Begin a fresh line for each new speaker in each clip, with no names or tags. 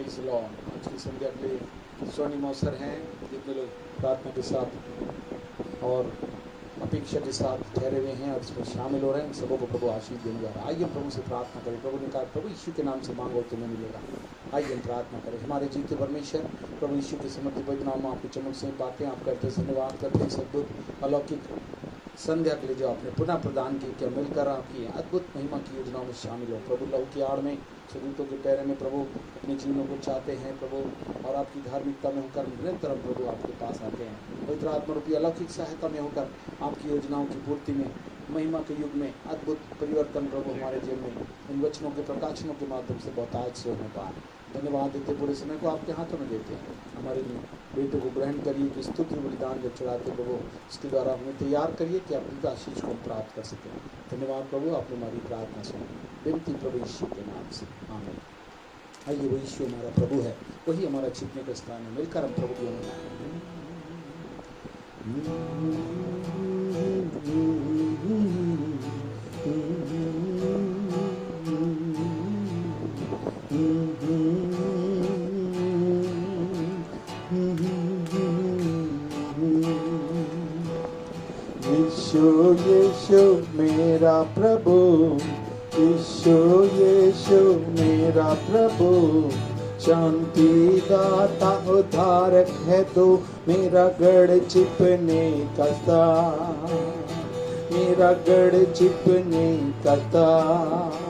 Praise the Lord. आज की संध्या के लिए स्वर्णिम अवसर हैं, जितने लोग प्रार्थना के साथ और अपेक्षा के साथ ठहरे हुए हैं और इसमें शामिल हो रहे हैं, सबों को प्रभु आशीष देने जा रहा है। आइए प्रभु से प्रार्थना करें। प्रभु ने कहा प्रभु यीशु के नाम से मांगो तुम्हें मिलेगा। आइए हम प्रार्थना करें। हमारे जीते परमेश्वर प्रभु यीशु के समर्थी पवित्र नाम में आपकी चमक से बातें आप करते धन्यवाद करते हैं। अद्भुत अलौकिक संध्या के लिए जो आपने पुनः प्रदान की, क्या मिलकर आपकी अद्भुत महिमा की योजनाओं में शामिल हो। प्रभु लहू की आड़ में सबूतों के पैरों में प्रभु अपने जीवनों को चाहते हैं प्रभु, और आपकी धार्मिकता में होकर निरंतर प्रभु आपके पास आते हैं। पवित्र आत्मा रूपी अलौकिक सहायता में होकर आपकी योजनाओं की पूर्ति में महिमा के युग में अद्भुत परिवर्तन प्रभु हमारे जीवन में इन वचनों के प्रकाशनों के माध्यम से बहुत आज से होने पाए। धन्यवाद देते, पूरे समय को आपके हाथों में देते हैं। हमारे लिए बेटे को ग्रहण करिए कि स्तुति बलिदान जब चढ़ाते प्रभु, इसके द्वारा हमें तैयार करिए कि अपनी आशीष को प्राप्त कर सकें। धन्यवाद प्रभु, आपने हमारी प्रार्थना सुनी। विनती प्रभु यीशु के नाम से, आमीन। आइए, वो यीशु हमारा प्रभु है, वही हमारा छिपने का स्थान है। मिलकर हम प्रभु की
यीशु यीशु मेरा प्रभु, यीशु यीशु मेरा प्रभु, शांति दाता उद्धारक है तो मेरा गढ़ छिपने का स्थान, मेरा गढ़ छिपने का स्थान।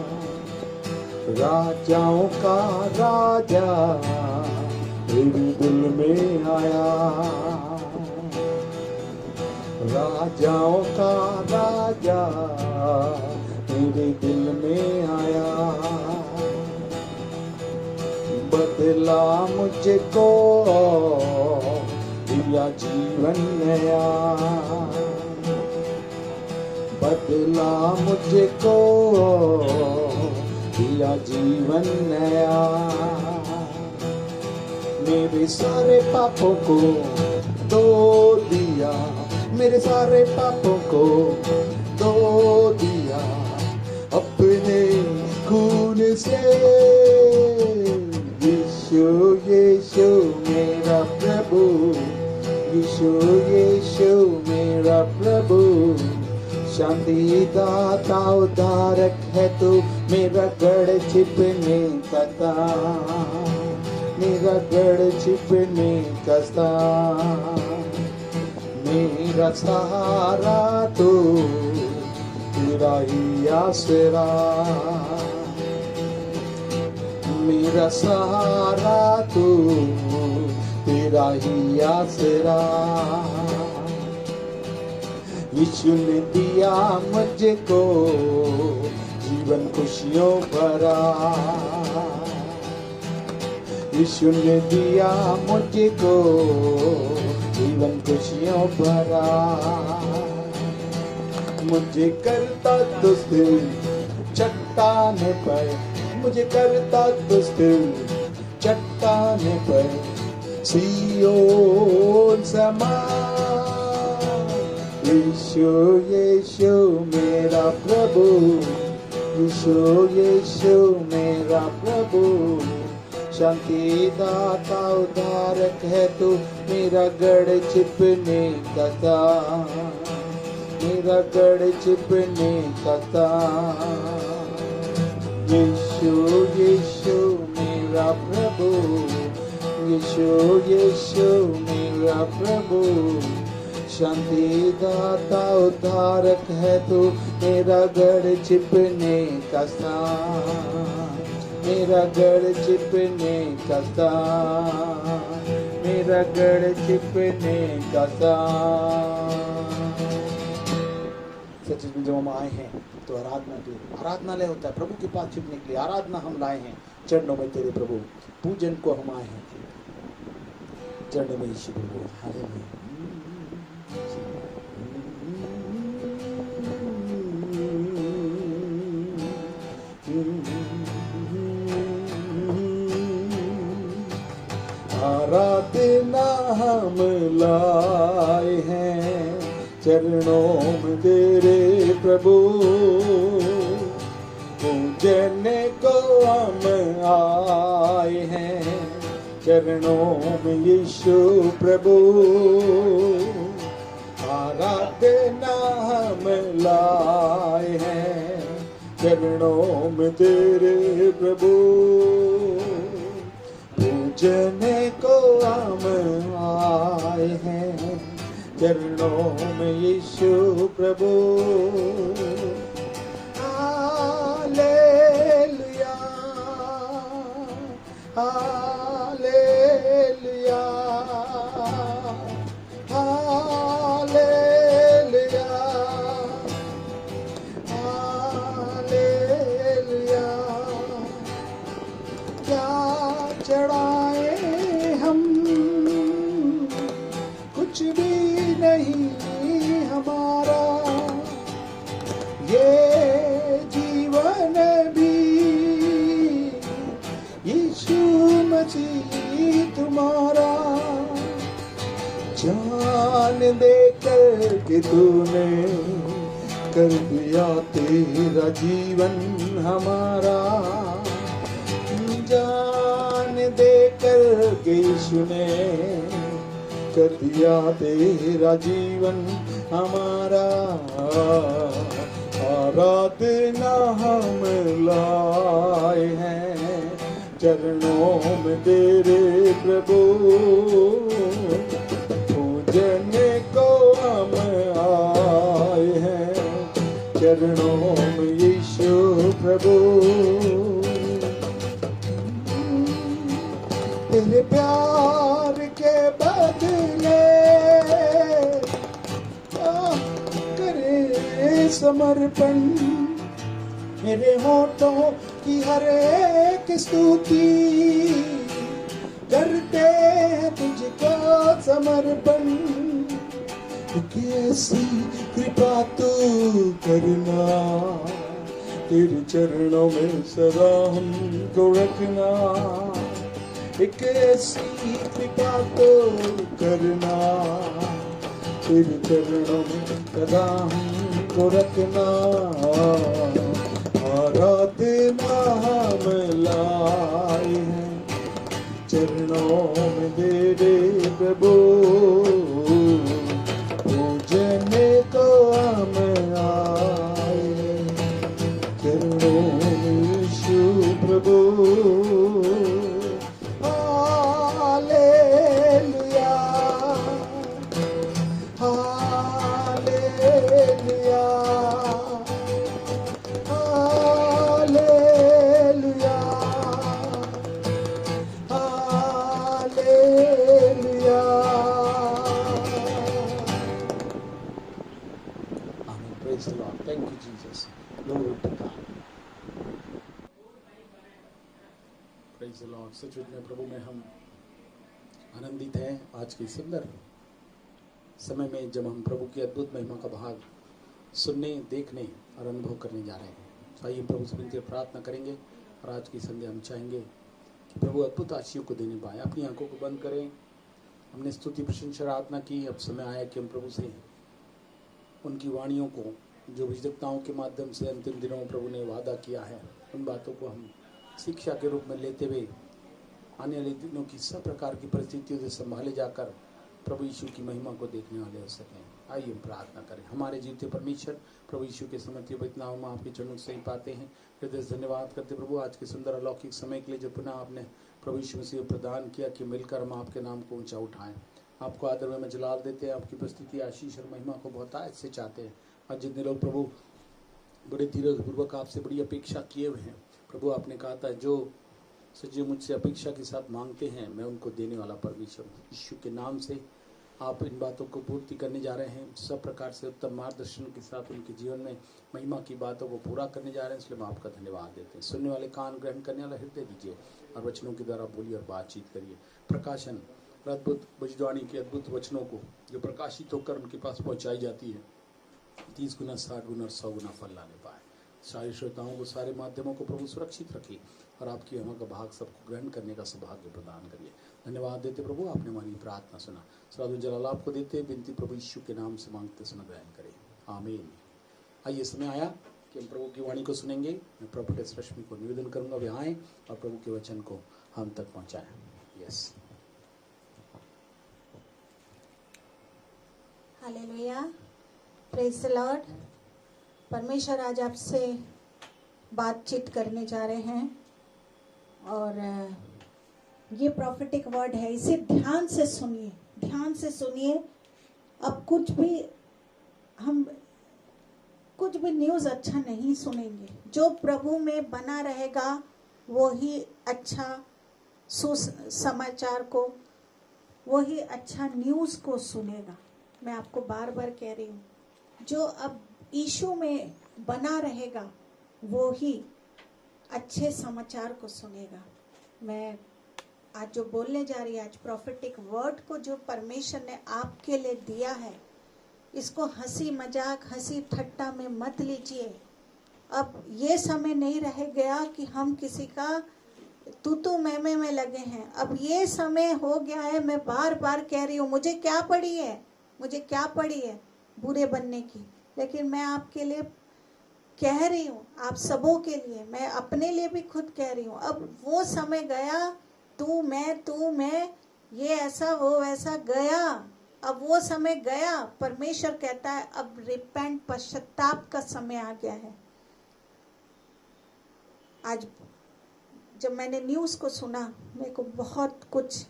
राजाओं का राजा मेरे दिल में आया, राजाओं का राजा मेरे दिल में आया। बदला मुझको दिया जीवन नया, बदला मुझको दिया जीवन नया। मेरे सारे पापों को धो दिया, मेरे सारे पापों को धो दिया अपने खून से। यीशु यीशु मेरा प्रभु, यीशु यीशु मेरा प्रभु, शांति दाता उद्धारक है तो मेरा गढ़ छिपने का स्थान, मेरा गढ़ छिपने का स्थान। मेरा सहारा तो तेरा ही आसरा, मेरा सहारा तो तेरा ही आसरा। यीशु ने दिया मुझको जीवन खुशियों भरा, यीशु ने दिया मुझको जीवन खुशियों भरा। मुझे करता दुस्तिल चट्टान पर, मुझे करता दुस्तिल चट्टान पर सियोन समान। यीशु यीशु मेरा प्रभु, यीशु यीशु मेरा प्रभु, शांति दाता उद्धारक है तू मेरा गढ़ छिपने का स्थान, मेरा गढ़ छिपने का स्थान। यीशु यीशु मेरा प्रभु, यीशु यीशु मेरा प्रभु, शांति दाता उद्धारक है तू मेरा गढ़ छिपने का स्थान, मेरा गढ़ छिपने का स्थान, मेरा गढ़ छिपने का स्थान।
सच में जब हम आए हैं तो आराधना के आराधनालय होता है, प्रभु के पास छिपने के लिए आराधना हम लाए हैं। चरणों में तेरे प्रभु पूजन को हम आए हैं, चरणों में यीशु प्रभु। हालेलुया।
आराधना हम लाए हैं चरणों में तेरे प्रभु, पूजन को हम आए हैं चरणों में यीशु प्रभु, आराधना हम लाए हैं चरणों में तेरे प्रभु, पूजने को हम आए हैं चरणों में यीशु प्रभु। Hallelujah hallelujah hallelujah hallelujah. क्या चढ़ाए हम, कुछ भी नहीं हमारा, ये जीवन भी यीशु मसीह तुम्हारा। जान दे कर के तूने कर दिया तेरा जीवन हमारा, जान दे कर के यीशु ने कर दिया तेरा जीवन हमारा। आराधना हम लाए हैं चरणों में तेरे प्रभु, पूजने को हम आए हैं चरणों में यीशु प्रभु। तेरे प्यार के बदले करे समर्पण, मेरे होठों की हर एक स्तुति करते हैं तुझको समर्पण। कैसी कृपा तू करना, तेरे चरणों में सदा हमको रखना। एक ऐसी कृपा तो करना, तेरे चरणों में सदा हमको रखना। आराधना हम लाए हैं चरणों में तेरे प्रभु, पूजने को हम आए हैं चरणों में यीशु प्रभु।
Praise the Lord. Thank you, Jesus. Glory to God. Praise the Lord. सचमुच में प्रभु में हम आनंदित हैं आज के सुंदर समय में, जब हम प्रभु की अद्भुत महिमा का भाग सुनने, देखने और अनुभव करने जा रहे हैं। तो आइए प्रभु से विनती प्रार्थना करेंगे और आज की संध्या हम चाहेंगे कि प्रभु अद्भुत आशीष को देने पाए। अपनी आंखों को बंद करें। हमने स्तुति प्रशंसा आराधना की, अब समय आया कि हम प्रभु से उनकी वाणियों को, जो विजयताओं के माध्यम से अंतिम दिनों में प्रभु ने वादा किया है, उन बातों को हम शिक्षा के रूप में लेते हुए आने वाले दिनों की सब प्रकार की परिस्थितियों से संभाले जाकर प्रभु यीशु की महिमा को देखने वाले हो सकें। आइए हम प्रार्थना करें। हमारे जीवते परमेश्वर, प्रभु यीशु के समर्थी पवित्र नाम में आपके चरणों से ही पाते हैं। हृदय से धन्यवाद करते प्रभु आज के सुंदर अलौकिक समय के लिए, जो पुनः आपने प्रभु यीशु मसीह प्रदान किया कि मिलकर हम आपके नाम को ऊंचा उठाएं। आपको आदर में जलाल देते हैं। आपकी उपस्थिति, आशीष और महिमा को बहुत आज से चाहते हैं। आज जितने लोग प्रभु बड़े धीरज पूर्वक आपसे बड़ी अपेक्षा किए हुए हैं, प्रभु आपने कहा था जो सच्चे मुझसे अपेक्षा के साथ मांगते हैं मैं उनको देने वाला परमेश्वर यीशु के नाम से आप इन बातों को पूर्ति करने जा रहे हैं। सब प्रकार से उत्तम मार्गदर्शन के साथ उनके जीवन में महिमा की बातों को पूरा करने जा रहे हैं, इसलिए हम आपका धन्यवाद देते हैं। सुनने वाले कान ग्रहण करने वाला हृदय दीजिए और वचनों के द्वारा बोलिए और बातचीत करिए। प्रकाशन अद्भुत भविष्यवाणी के अद्भुत वचनों को जो प्रकाशित होकर उनके पास पहुंचाई जाती है, 30 गुना 60 गुना और 100 गुना फल लाने पाए। सारे श्रोताओं को, सारे माध्यमों को प्रभु सुरक्षित रखिए और आपकी महिमा का भाग सबको ग्रहण करने का सौभाग्य प्रदान करिए। धन्यवाद देते प्रभु, आपने हमारी प्रार्थना सुना। सराधु जलाल आपको देते विनती प्रभु यीशु के नाम से मांगते सुना ग्रहण करें, आमीन। आइए समय आया कि हम प्रभु की वाणी को सुनेंगे। मैं प्रभु के रश्मि को निवेदन करूंगा वे आएँ और प्रभु के वचन को हम तक पहुँचाएँ। Yes.
Hallelujah, praise the lord. परमेश्वर आज आपसे बातचीत करने जा रहे हैं और ये प्रॉफिटिक वर्ड है, इसे ध्यान से सुनिए, ध्यान से सुनिए। अब कुछ भी न्यूज़ अच्छा नहीं सुनेंगे। जो प्रभु में बना रहेगा वो ही अच्छा समाचार को, वो ही अच्छा न्यूज़ को सुनेगा। मैं आपको बार बार कह रही हूँ, जो अब यीशु में बना रहेगा वो ही अच्छे समाचार को सुनेगा। मैं आज जो बोलने जा रही है, आज प्रॉफिटिक वर्ड को जो परमेश्वर ने आपके लिए दिया है, इसको हंसी मजाक हंसी ठट्टा में मत लीजिए। अब ये समय नहीं रह गया कि हम किसी का तू मैं में लगे हैं। अब ये समय हो गया है, मैं बार बार कह रही हूँ, मुझे क्या पड़ी है बुरे बनने की, लेकिन मैं आपके लिए कह रही हूँ, आप सबों के लिए, मैं अपने लिए भी खुद कह रही हूँ। अब वो समय गया, तू मैं ये ऐसा वो वैसा गया। अब वो समय गया। परमेश्वर कहता है अब रिपेंट, पश्चाताप का समय आ गया है। आज जब मैंने न्यूज़ को सुना, मेरे को बहुत कुछ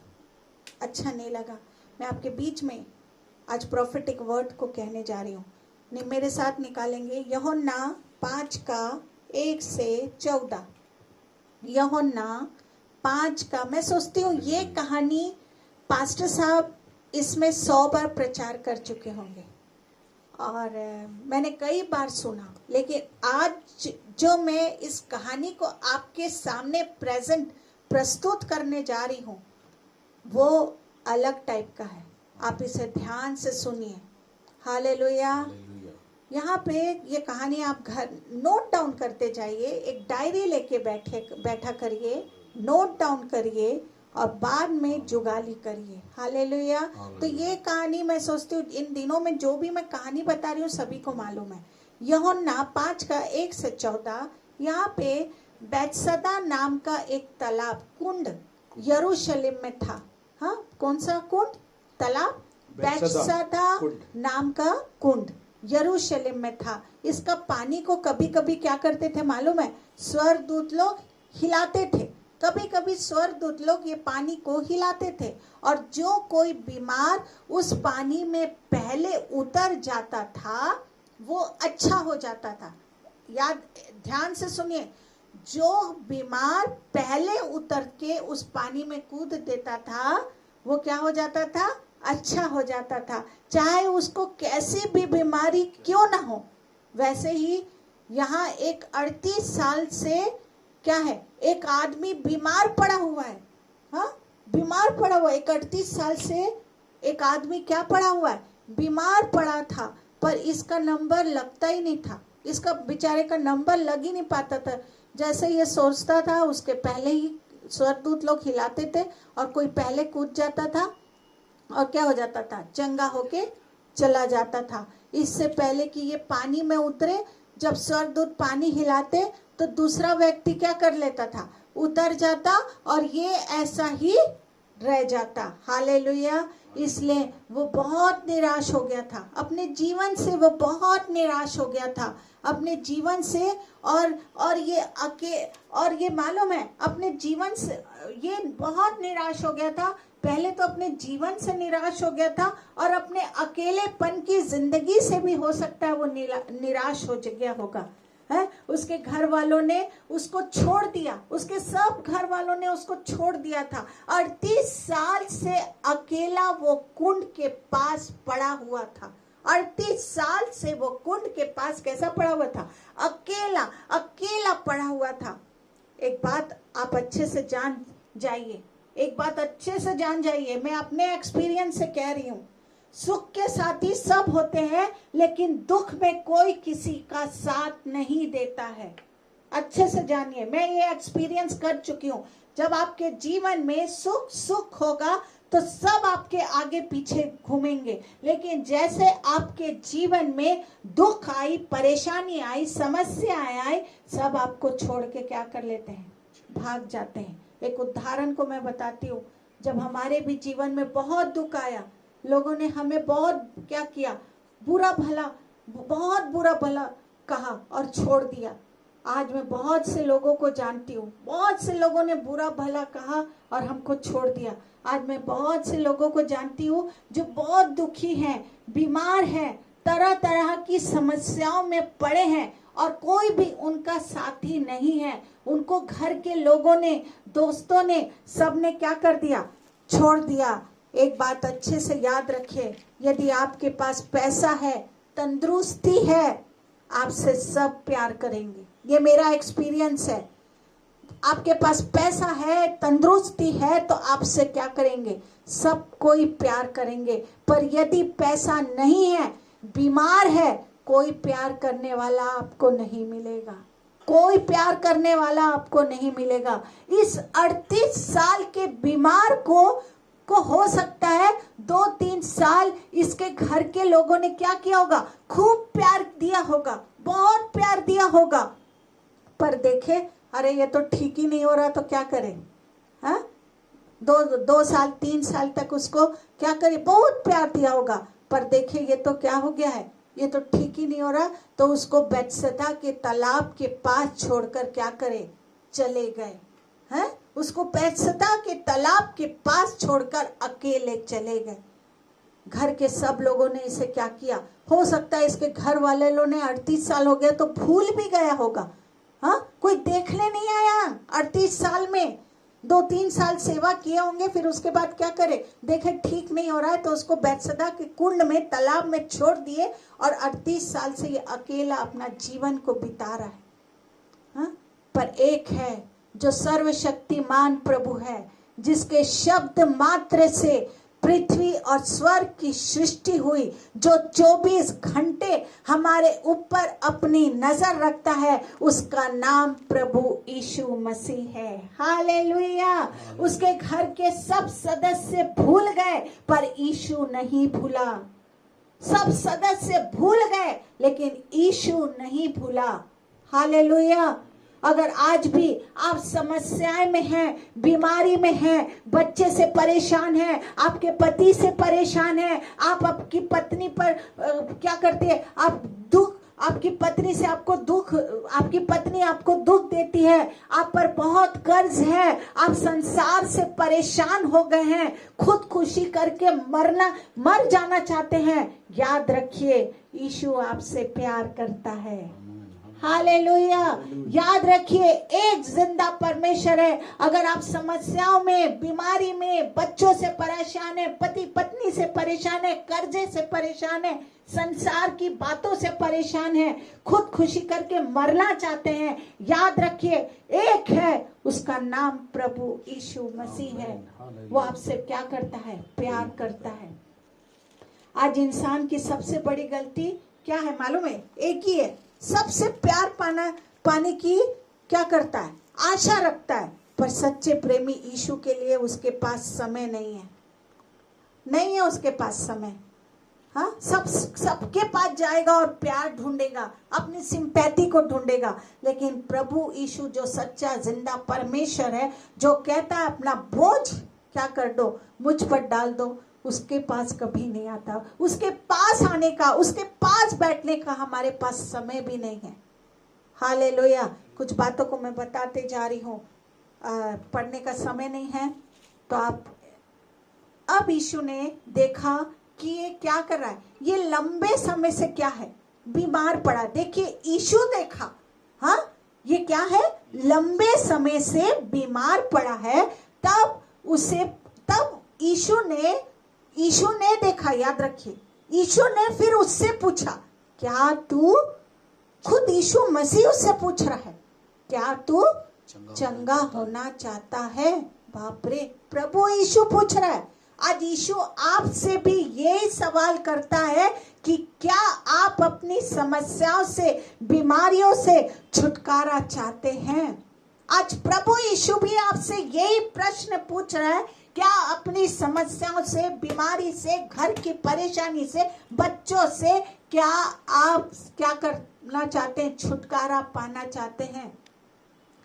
अच्छा नहीं लगा। मैं आपके बीच में आज प्रॉफिटिक वर्ड को कहने जा रही हूँ। मेरे साथ निकालेंगे यूहन्ना 5:1-14। यूहन्ना 5 का, मैं सोचती हूँ ये कहानी पास्टर साहब इसमें 100 बार प्रचार कर चुके होंगे और मैंने कई बार सुना, लेकिन आज जो मैं इस कहानी को आपके सामने प्रस्तुत करने जा रही हूँ वो अलग टाइप का है। आप इसे ध्यान से सुनिए। हालेलुया। यहाँ पे ये कहानी आप घर नोट डाउन करते जाइए, एक डायरी लेके बैठा करिए, नोट डाउन करिए और बाद में जुगाली करिए। हालेलुया। तो ये कहानी मैं सोचती हूँ इन दिनों में जो भी मैं कहानी बता रही हूँ सभी को मालूम है। यूहन्ना 5:1-14, यहाँ पे बैतसदा नाम का एक तालाब, कुंड यरूशलेम में था। हाँ, कौन सा कुंड? तालाब बैतसदा नाम का कुंड यरूशलेम में था। इसका पानी को कभी कभी क्या करते थे मालूम है? स्वर्गदूत लोग हिलाते थे। कभी कभी स्वर्गदूत लोग ये पानी को हिलाते थे और जो कोई बीमार उस पानी में पहले उतर जाता था वो अच्छा हो जाता था। याद, ध्यान से सुनिए, जो बीमार पहले उतर के उस पानी में कूद देता था वो क्या हो जाता था? अच्छा हो जाता था, चाहे उसको कैसी भी बीमारी क्यों ना हो। वैसे ही यहाँ एक 38 साल से क्या है, एक आदमी बीमार पड़ा हुआ है। हाँ, बीमार पड़ा हुआ है। 38 साल से एक आदमी क्या पड़ा हुआ है? बीमार पड़ा था, पर इसका नंबर लगता ही नहीं था। इसका बेचारे का नंबर लग ही नहीं पाता था। जैसे ये सोचता था उसके पहले ही स्वर्गदूत लोग हिलाते थे और कोई पहले कूद जाता था और क्या हो जाता था? चंगा होके चला जाता था। इससे पहले कि ये पानी में उतरे, जब स्वर्गदूत पानी हिलाते तो दूसरा व्यक्ति क्या कर लेता था? उतर जाता और ये ऐसा ही रह जाता। हालेलुया। इसलिए वो बहुत निराश हो गया था अपने जीवन से, वो बहुत निराश हो गया था अपने जीवन से। और ये मालूम है, अपने जीवन से ये बहुत निराश हो गया था। पहले तो अपने जीवन से निराश हो गया था और अपने अकेलेपन की जिंदगी से भी हो सकता है वो निराश हो गया होगा। है, उसके घर वालों ने उसको छोड़ दिया, उसके सब घर वालों ने उसको छोड़ दिया था। 38 साल से अकेला वो कुंड के पास पड़ा हुआ था। 38 साल से वो कुंड के पास कैसा पड़ा हुआ था? अकेला पड़ा हुआ था। एक बात आप अच्छे से जान जाइए, मैं अपने एक्सपीरियंस से कह रही हूँ, सुख के साथी सब होते हैं लेकिन दुख में कोई किसी का साथ नहीं देता है। अच्छे से जानिए, मैं ये एक्सपीरियंस कर चुकी हूँ। जब आपके जीवन में सुख होगा तो सब आपके आगे पीछे घूमेंगे, लेकिन जैसे आपके जीवन में दुख आई, परेशानी आई, समस्याएं आई, सब आपको छोड़ के क्या कर लेते हैं? भाग जाते हैं। एक उदाहरण को मैं बताती हूँ। जब हमारे भी जीवन में बहुत दुख आया, लोगों ने हमें बहुत क्या किया, बुरा भला, बहुत बुरा भला कहा और छोड़ दिया। आज मैं बहुत से लोगों को जानती हूँ, बहुत से लोगों ने बुरा भला कहा और हमको छोड़ दिया। आज मैं बहुत से लोगों को जानती हूँ जो बहुत दुखी हैं, बीमार हैं, तरह तरह की समस्याओं में पड़े हैं और कोई भी उनका साथी नहीं है। उनको घर के लोगों ने, दोस्तों ने, सबने क्या कर दिया, छोड़ दिया। एक बात अच्छे से याद रखिए, यदि आपके पास पैसा है, तंदुरुस्ती है, आपसे सब प्यार करेंगे। ये मेरा एक्सपीरियंस है। आपके पास पैसा है, तंदुरुस्ती है, तो आपसे क्या करेंगे, सब कोई प्यार करेंगे। पर यदि पैसा नहीं है, बीमार है, कोई प्यार करने वाला आपको नहीं मिलेगा, कोई प्यार करने वाला आपको नहीं मिलेगा। इस 38 साल के बीमार को हो सकता है 2-3 साल इसके घर के लोगों ने क्या किया होगा, खूब प्यार दिया होगा, बहुत प्यार दिया होगा। पर देखे, अरे ये तो ठीक ही नहीं हो रहा, तो क्या करें, हाँ? 2 साल 3 साल तक उसको क्या करे, बहुत प्यार दिया होगा, पर देखे ये तो क्या हो गया है, ये तो ठीक ही नहीं हो रहा, तो उसको बेतसदा के तालाब के पास छोड़कर क्या करे, चले गए हैं। उसको बेतसदा के तालाब के पास छोड़कर अकेले चले गए। घर के सब लोगों ने इसे क्या किया, हो सकता है इसके घर वाले लोगों ने 38 साल हो गए तो भूल भी गया होगा, हाँ, कोई देखने नहीं आया। 38 साल में 2-3 साल सेवा किए होंगे, फिर उसके बाद क्या करे, देखे ठीक नहीं हो रहा है तो उसको बेतसदा के कुंड में, तालाब में छोड़ दिए और 38 साल से ये अकेला अपना जीवन को बिता रहा है, हाँ? पर एक है जो सर्वशक्तिमान प्रभु है, जिसके शब्द मात्र से पृथ्वी और स्वर्ग की सृष्टि हुई, जो 24 घंटे हमारे ऊपर अपनी नजर रखता है, उसका नाम प्रभु यीशु मसीह है। हालेलुया। उसके घर के सब सदस्य भूल गए पर यीशु नहीं भूला। सब सदस्य भूल गए लेकिन यीशु नहीं भूला। हालेलुया। अगर आज भी आप समस्याएं में हैं, बीमारी में हैं, बच्चे से परेशान हैं, आपके पति से परेशान हैं, आप आपकी पत्नी पर क्या करते हैं, आप दुख, आपकी पत्नी से आपको दुख, आपकी पत्नी आपको दुख देती है, आप पर बहुत कर्ज है, आप संसार से परेशान हो गए हैं, खुदकुशी करके मर जाना चाहते हैं, याद रखिए यीशु आपसे प्यार करता है। हालेलुया। याद रखिए, एक जिंदा परमेश्वर है। अगर आप समस्याओं में, बीमारी में, बच्चों से परेशान है, पति पत्नी से परेशान है, कर्जे से परेशान है, संसार की बातों से परेशान है, खुदकुशी करके मरना चाहते हैं, याद रखिए एक है, उसका नाम प्रभु यीशु मसीह है। वो आपसे क्या करता है, प्यार करता है। आज इंसान की सबसे बड़ी गलती क्या है मालूम है, एक ही है, सबसे प्यार पाने की क्या करता है, आशा रखता है। पर सच्चे प्रेमी यीशु के लिए उसके पास समय नहीं है उसके पास समय। हाँ, सबके पास जाएगा और प्यार ढूंढेगा, अपनी सिंपैथी को ढूंढेगा। लेकिन प्रभु यीशु जो सच्चा जिंदा परमेश्वर है, जो कहता है अपना बोझ क्या कर दो, मुझ पर डाल दो, उसके पास कभी नहीं आता। उसके पास आने का, उसके पास बैठने का हमारे पास समय भी नहीं है। हालेलुया। कुछ बातों को मैं बताते जा रही हूँ, पढ़ने का समय नहीं है तो आप। अब यीशु ने देखा कि ये क्या कर रहा है, ये लंबे समय से क्या है, बीमार पड़ा। देखिए यीशु देखा, हाँ ये क्या है, लंबे समय से बीमार पड़ा है। तब यीशु ने देखा, याद रखिए, यीशु ने फिर उससे पूछा, क्या तू, खुद यीशु मसीह उससे पूछ रहा है, क्या तू चंगा होना चाहता है? बाप रे, प्रभु यीशु पूछ रहा है। आज यीशु आपसे भी यही सवाल करता है कि क्या आप अपनी समस्याओं से, बीमारियों से छुटकारा चाहते हैं? आज प्रभु यीशु भी आपसे यही प्रश्न पूछ रहा है, क्या अपनी समस्याओं से, बीमारी से, घर की परेशानी से, बच्चों से, क्या आप क्या करना चाहते हैं, छुटकारा पाना चाहते हैं?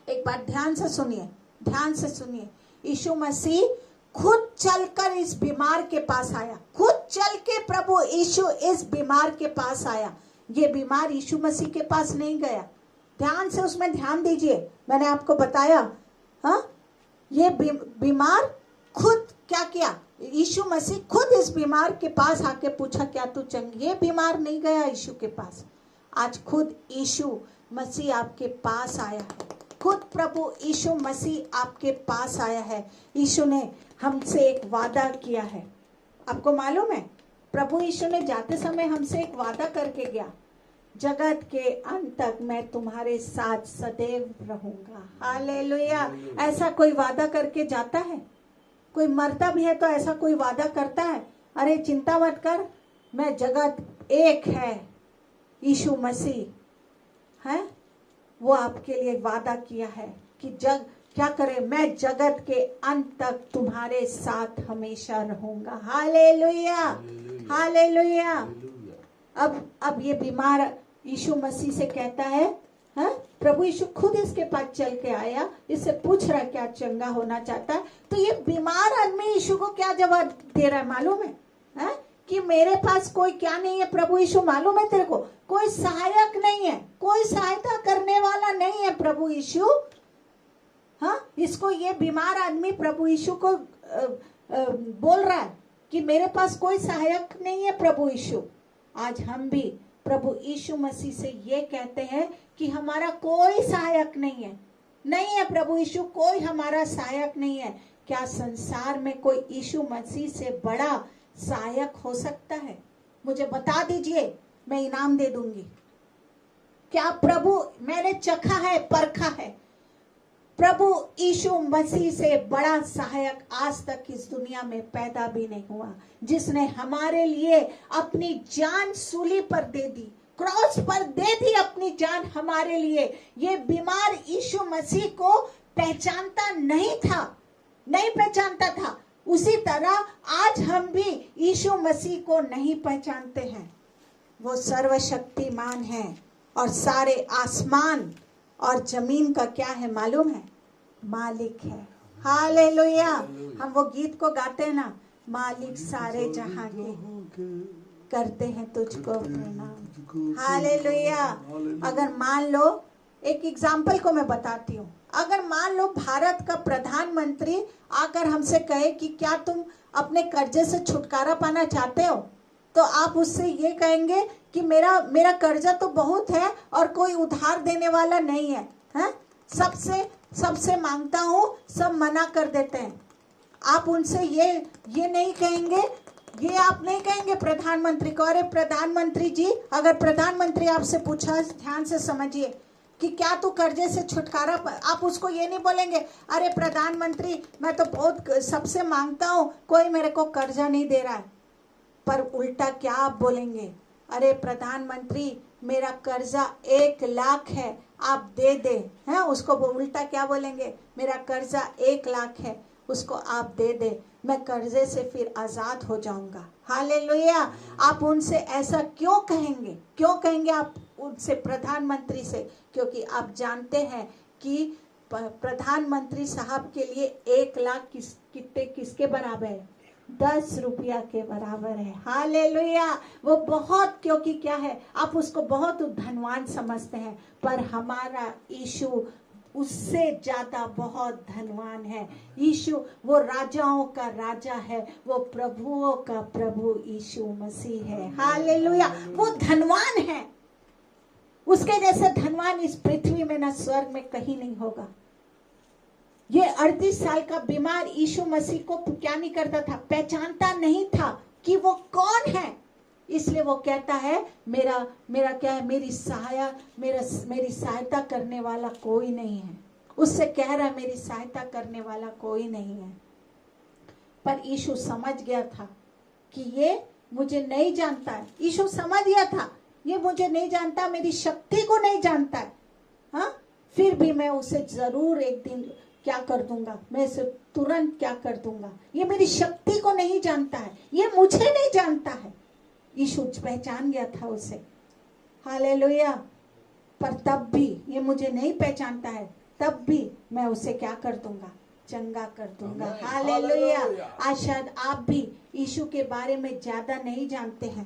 एक बात ध्यान से सुनिए, ध्यान से सुनिए। यीशु मसीह खुद चलकर इस बीमार के पास आया, खुद चल के प्रभु यीशु इस बीमार के पास आया। ये बीमार यीशु मसीह के पास नहीं गया। ध्यान से उसमें ध्यान दीजिए, मैंने आपको बताया। हाँ, ये बीमार खुद क्या किया, यीशु मसीह खुद इस बीमार के पास आके पूछा क्या तू चंगी? ये बीमार नहीं गया यीशु के पास, आज खुद यीशु मसीह आपके पास आया है। खुद प्रभु यीशु मसीह आपके पास आया है। यीशु ने हमसे एक वादा किया है। आपको मालूम है, प्रभु यीशु ने जाते समय हमसे एक वादा करके गया, जगत के अंत तक मैं तुम्हारे साथ सदैव रहूंगा। हालेलुया। ऐसा कोई वादा करके जाता है? कोई मरता भी है तो ऐसा कोई वादा करता है, अरे चिंता मत कर, मैं जगत एक है, यीशु मसीह है, वो आपके लिए वादा किया है कि जग क्या करे, मैं जगत के अंत तक तुम्हारे साथ हमेशा रहूंगा। Hallelujah, hallelujah. अब ये बीमार यीशु मसीह से कहता है, हाँ, प्रभु यीशु खुद इसके पास चल के आया, इससे पूछ रहा क्या चंगा होना चाहता है। तो ये बीमार आदमी यीशु को क्या जवाब दे रहा है मालूम है? हाँ? कि मेरे पास कोई क्या नहीं है प्रभु यीशु, मालूम है तेरे को? कोई सहायक नहीं है, कोई सहायता करने वाला नहीं है प्रभु यीशु। हाँ, इसको ये बीमार आदमी प्रभु यीशु को बोल रहा है कि मेरे पास कोई सहायक नहीं है प्रभु यीशु। आज हम भी प्रभु यीशु मसीह से ये कहते हैं कि हमारा कोई सहायक नहीं है, नहीं है प्रभु यीशु, कोई हमारा सहायक नहीं है। क्या संसार में कोई यीशु मसीह से बड़ा सहायक हो सकता है? मुझे बता दीजिए, मैं इनाम दे दूंगी। क्या प्रभु, मैंने चखा है, परखा है, प्रभु यीशु मसीह से बड़ा सहायक आज तक इस दुनिया में पैदा भी नहीं हुआ, जिसने हमारे लिए अपनी जान सूली पर दे दी, क्रॉस पर दे दी अपनी जान हमारे लिए। ये बीमार यीशु मसीह को पहचानता नहीं था, नहीं पहचानता था। उसी तरह आज हम भी यीशु मसीह को नहीं पहचानते हैं। वो सर्वशक्तिमान है और सारे आसमान और जमीन का क्या है मालूम है? मालिक है। हालेलुया। हम वो गीत को गाते हैं ना, मालिक सारे जहां के, करते हैं तुझको प्रणाम। हालेलुया। अगर मान लो, एक एग्जाम्पल को मैं बताती हूँ, अगर मान लो भारत का प्रधानमंत्री आकर हमसे कहे कि क्या तुम अपने कर्जे से छुटकारा पाना चाहते हो, तो आप उससे ये कहेंगे कि मेरा कर्जा तो बहुत है और कोई उधार देने वाला नहीं है, हैं? सबसे मांगता हूँ, सब मना कर देते हैं। आप उनसे ये नहीं कहेंगे, ये आप नहीं कहेंगे प्रधानमंत्री को, अरे प्रधानमंत्री जी, अगर प्रधानमंत्री आपसे पूछा, ध्यान से समझिए, कि क्या तू कर्जे से छुटकारा, आप उसको ये नहीं बोलेंगे, अरे प्रधानमंत्री मैं तो बहुत सबसे मांगता हूँ, कोई मेरे को कर्जा नहीं दे रहा है। पर उल्टा क्या आप बोलेंगे, अरे प्रधानमंत्री मेरा कर्जा 1 लाख है, आप दे दे, हैं? उसको उल्टा क्या बोलेंगे, मेरा कर्जा 1 लाख है, उसको आप दे दे, मैं कर्जे से फिर आजाद हो जाऊंगा। हालेलुया। आप उनसे ऐसा क्यों कहेंगे? क्यों कहेंगे आप उनसे, प्रधानमंत्री से? क्योंकि आप जानते हैं कि प्रधानमंत्री साहब के लिए 1 लाख किसके बराबर है? 10 रुपया के बराबर है। हालेलुया। वो बहुत, क्योंकि क्या है, आप उसको बहुत धनवान समझते हैं, पर हमारा यीशु उससे ज्यादा बहुत धनवान है। यीशु वो राजाओं का राजा है, वो प्रभुओं का प्रभु यीशु मसीह है। हालेलुया। वो धनवान है, उसके जैसे धनवान इस पृथ्वी में ना स्वर्ग में कहीं नहीं होगा। ये 38 साल का बीमार यीशु मसीह को क्या नहीं करता था, पहचानता नहीं था कि वो कौन है। इसलिए वो कहता है, मेरा क्या है, मेरी सहायता करने वाला कोई नहीं है। उससे कह रहा है मेरी सहायता करने वाला कोई नहीं है। पर यीशु समझ गया था कि ये मुझे नहीं जानता है। यीशु समझ गया था, ये मुझे नहीं जानता, मेरी शक्ति को नहीं जानता है। हाँ, फिर भी मैं उसे जरूर एक दिन क्या कर दूंगा, मैं इसे तुरंत क्या कर दूंगा। ये मेरी शक्ति को नहीं जानता है, ये मुझे नहीं जानता है। यीशु पहचान गया था उसे। हालेलुया। पर तब भी ये मुझे नहीं पहचानता है, तब भी मैं उसे क्या कर दूंगा, चंगा कर दूंगा।
Amen.
हालेलुया।
Hallelujah.
आज शायद आप भी यीशु के बारे में ज्यादा नहीं जानते हैं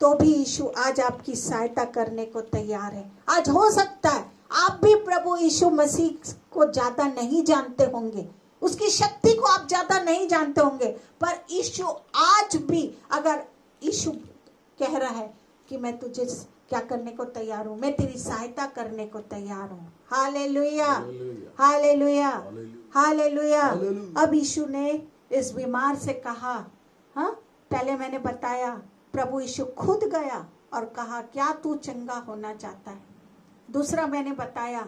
तो भी यीशु आज आपकी सहायता करने को तैयार है। आज हो सकता है आप भी प्रभु यीशु मसीह को ज्यादा नहीं जानते होंगे, उसकी शक्ति को आप ज्यादा नहीं जानते होंगे, पर यीशु आज भी, अगर यीशु कह रहा है कि मैं तुझे क्या करने को तैयार हूँ, मैं तेरी सहायता करने को तैयार हूँ। Hallelujah, hallelujah, hallelujah. अब यीशु ने इस बीमार से कहा, हाँ, पहले मैंने बताया प्रभु यीशु खुद गया और कहा क्या तू चंगा होना चाहता है। दूसरा मैंने बताया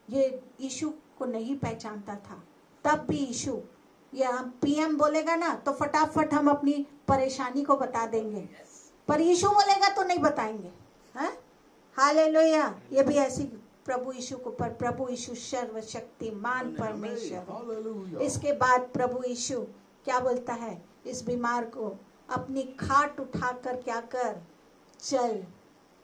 ये यीशु को नहीं पहचानता था, तब भी यीशु, ये हम पीएम बोलेगा ना तो फटाफट हम अपनी परेशानी को बता देंगे, पर यीशु बोलेगा तो नहीं बताएंगे। हैं? हालेलुया। ये भी ऐसी प्रभु यीशु को, पर प्रभु यीशु सर्वशक्तिमान परमेश्वर है। इसके बाद प्रभु यीशु क्या बोलता है, इस बीमार को अपनी खाट उठाकर क्या कर, चल।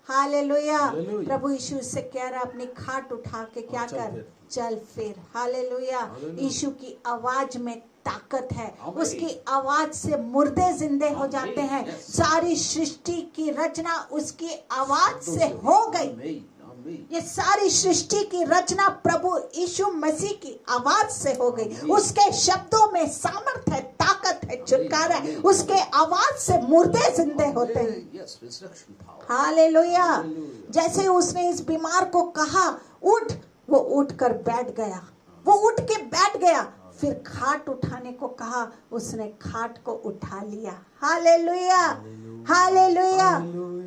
हालेलुया। प्रभु यीशु से कह रहा अपनी खाट उठा के क्या कर, चल फिर। हालेलुया। यीशु की आवाज में ताकत है, उसकी आवाज से मुर्दे जिंदे हो जाते हैं। सारी सृष्टि की रचना उसकी आवाज से हो गई। ये सारी सृष्टि की रचना प्रभु यीशु मसीह की आवाज से हो गई। उसके शब्दों में सामर्थ है, ताकत है, छुटकारा है। उसके आवाज से मुर्दे जिंदे होते हैं। हालेलुया। जैसे उसने इस बीमार को कहा उठ, वो उठ कर बैठ गया, वो उठ के बैठ गया। फिर खाट उठाने को कहा, उसने खाट को उठा लिया। Hallelujah, hallelujah.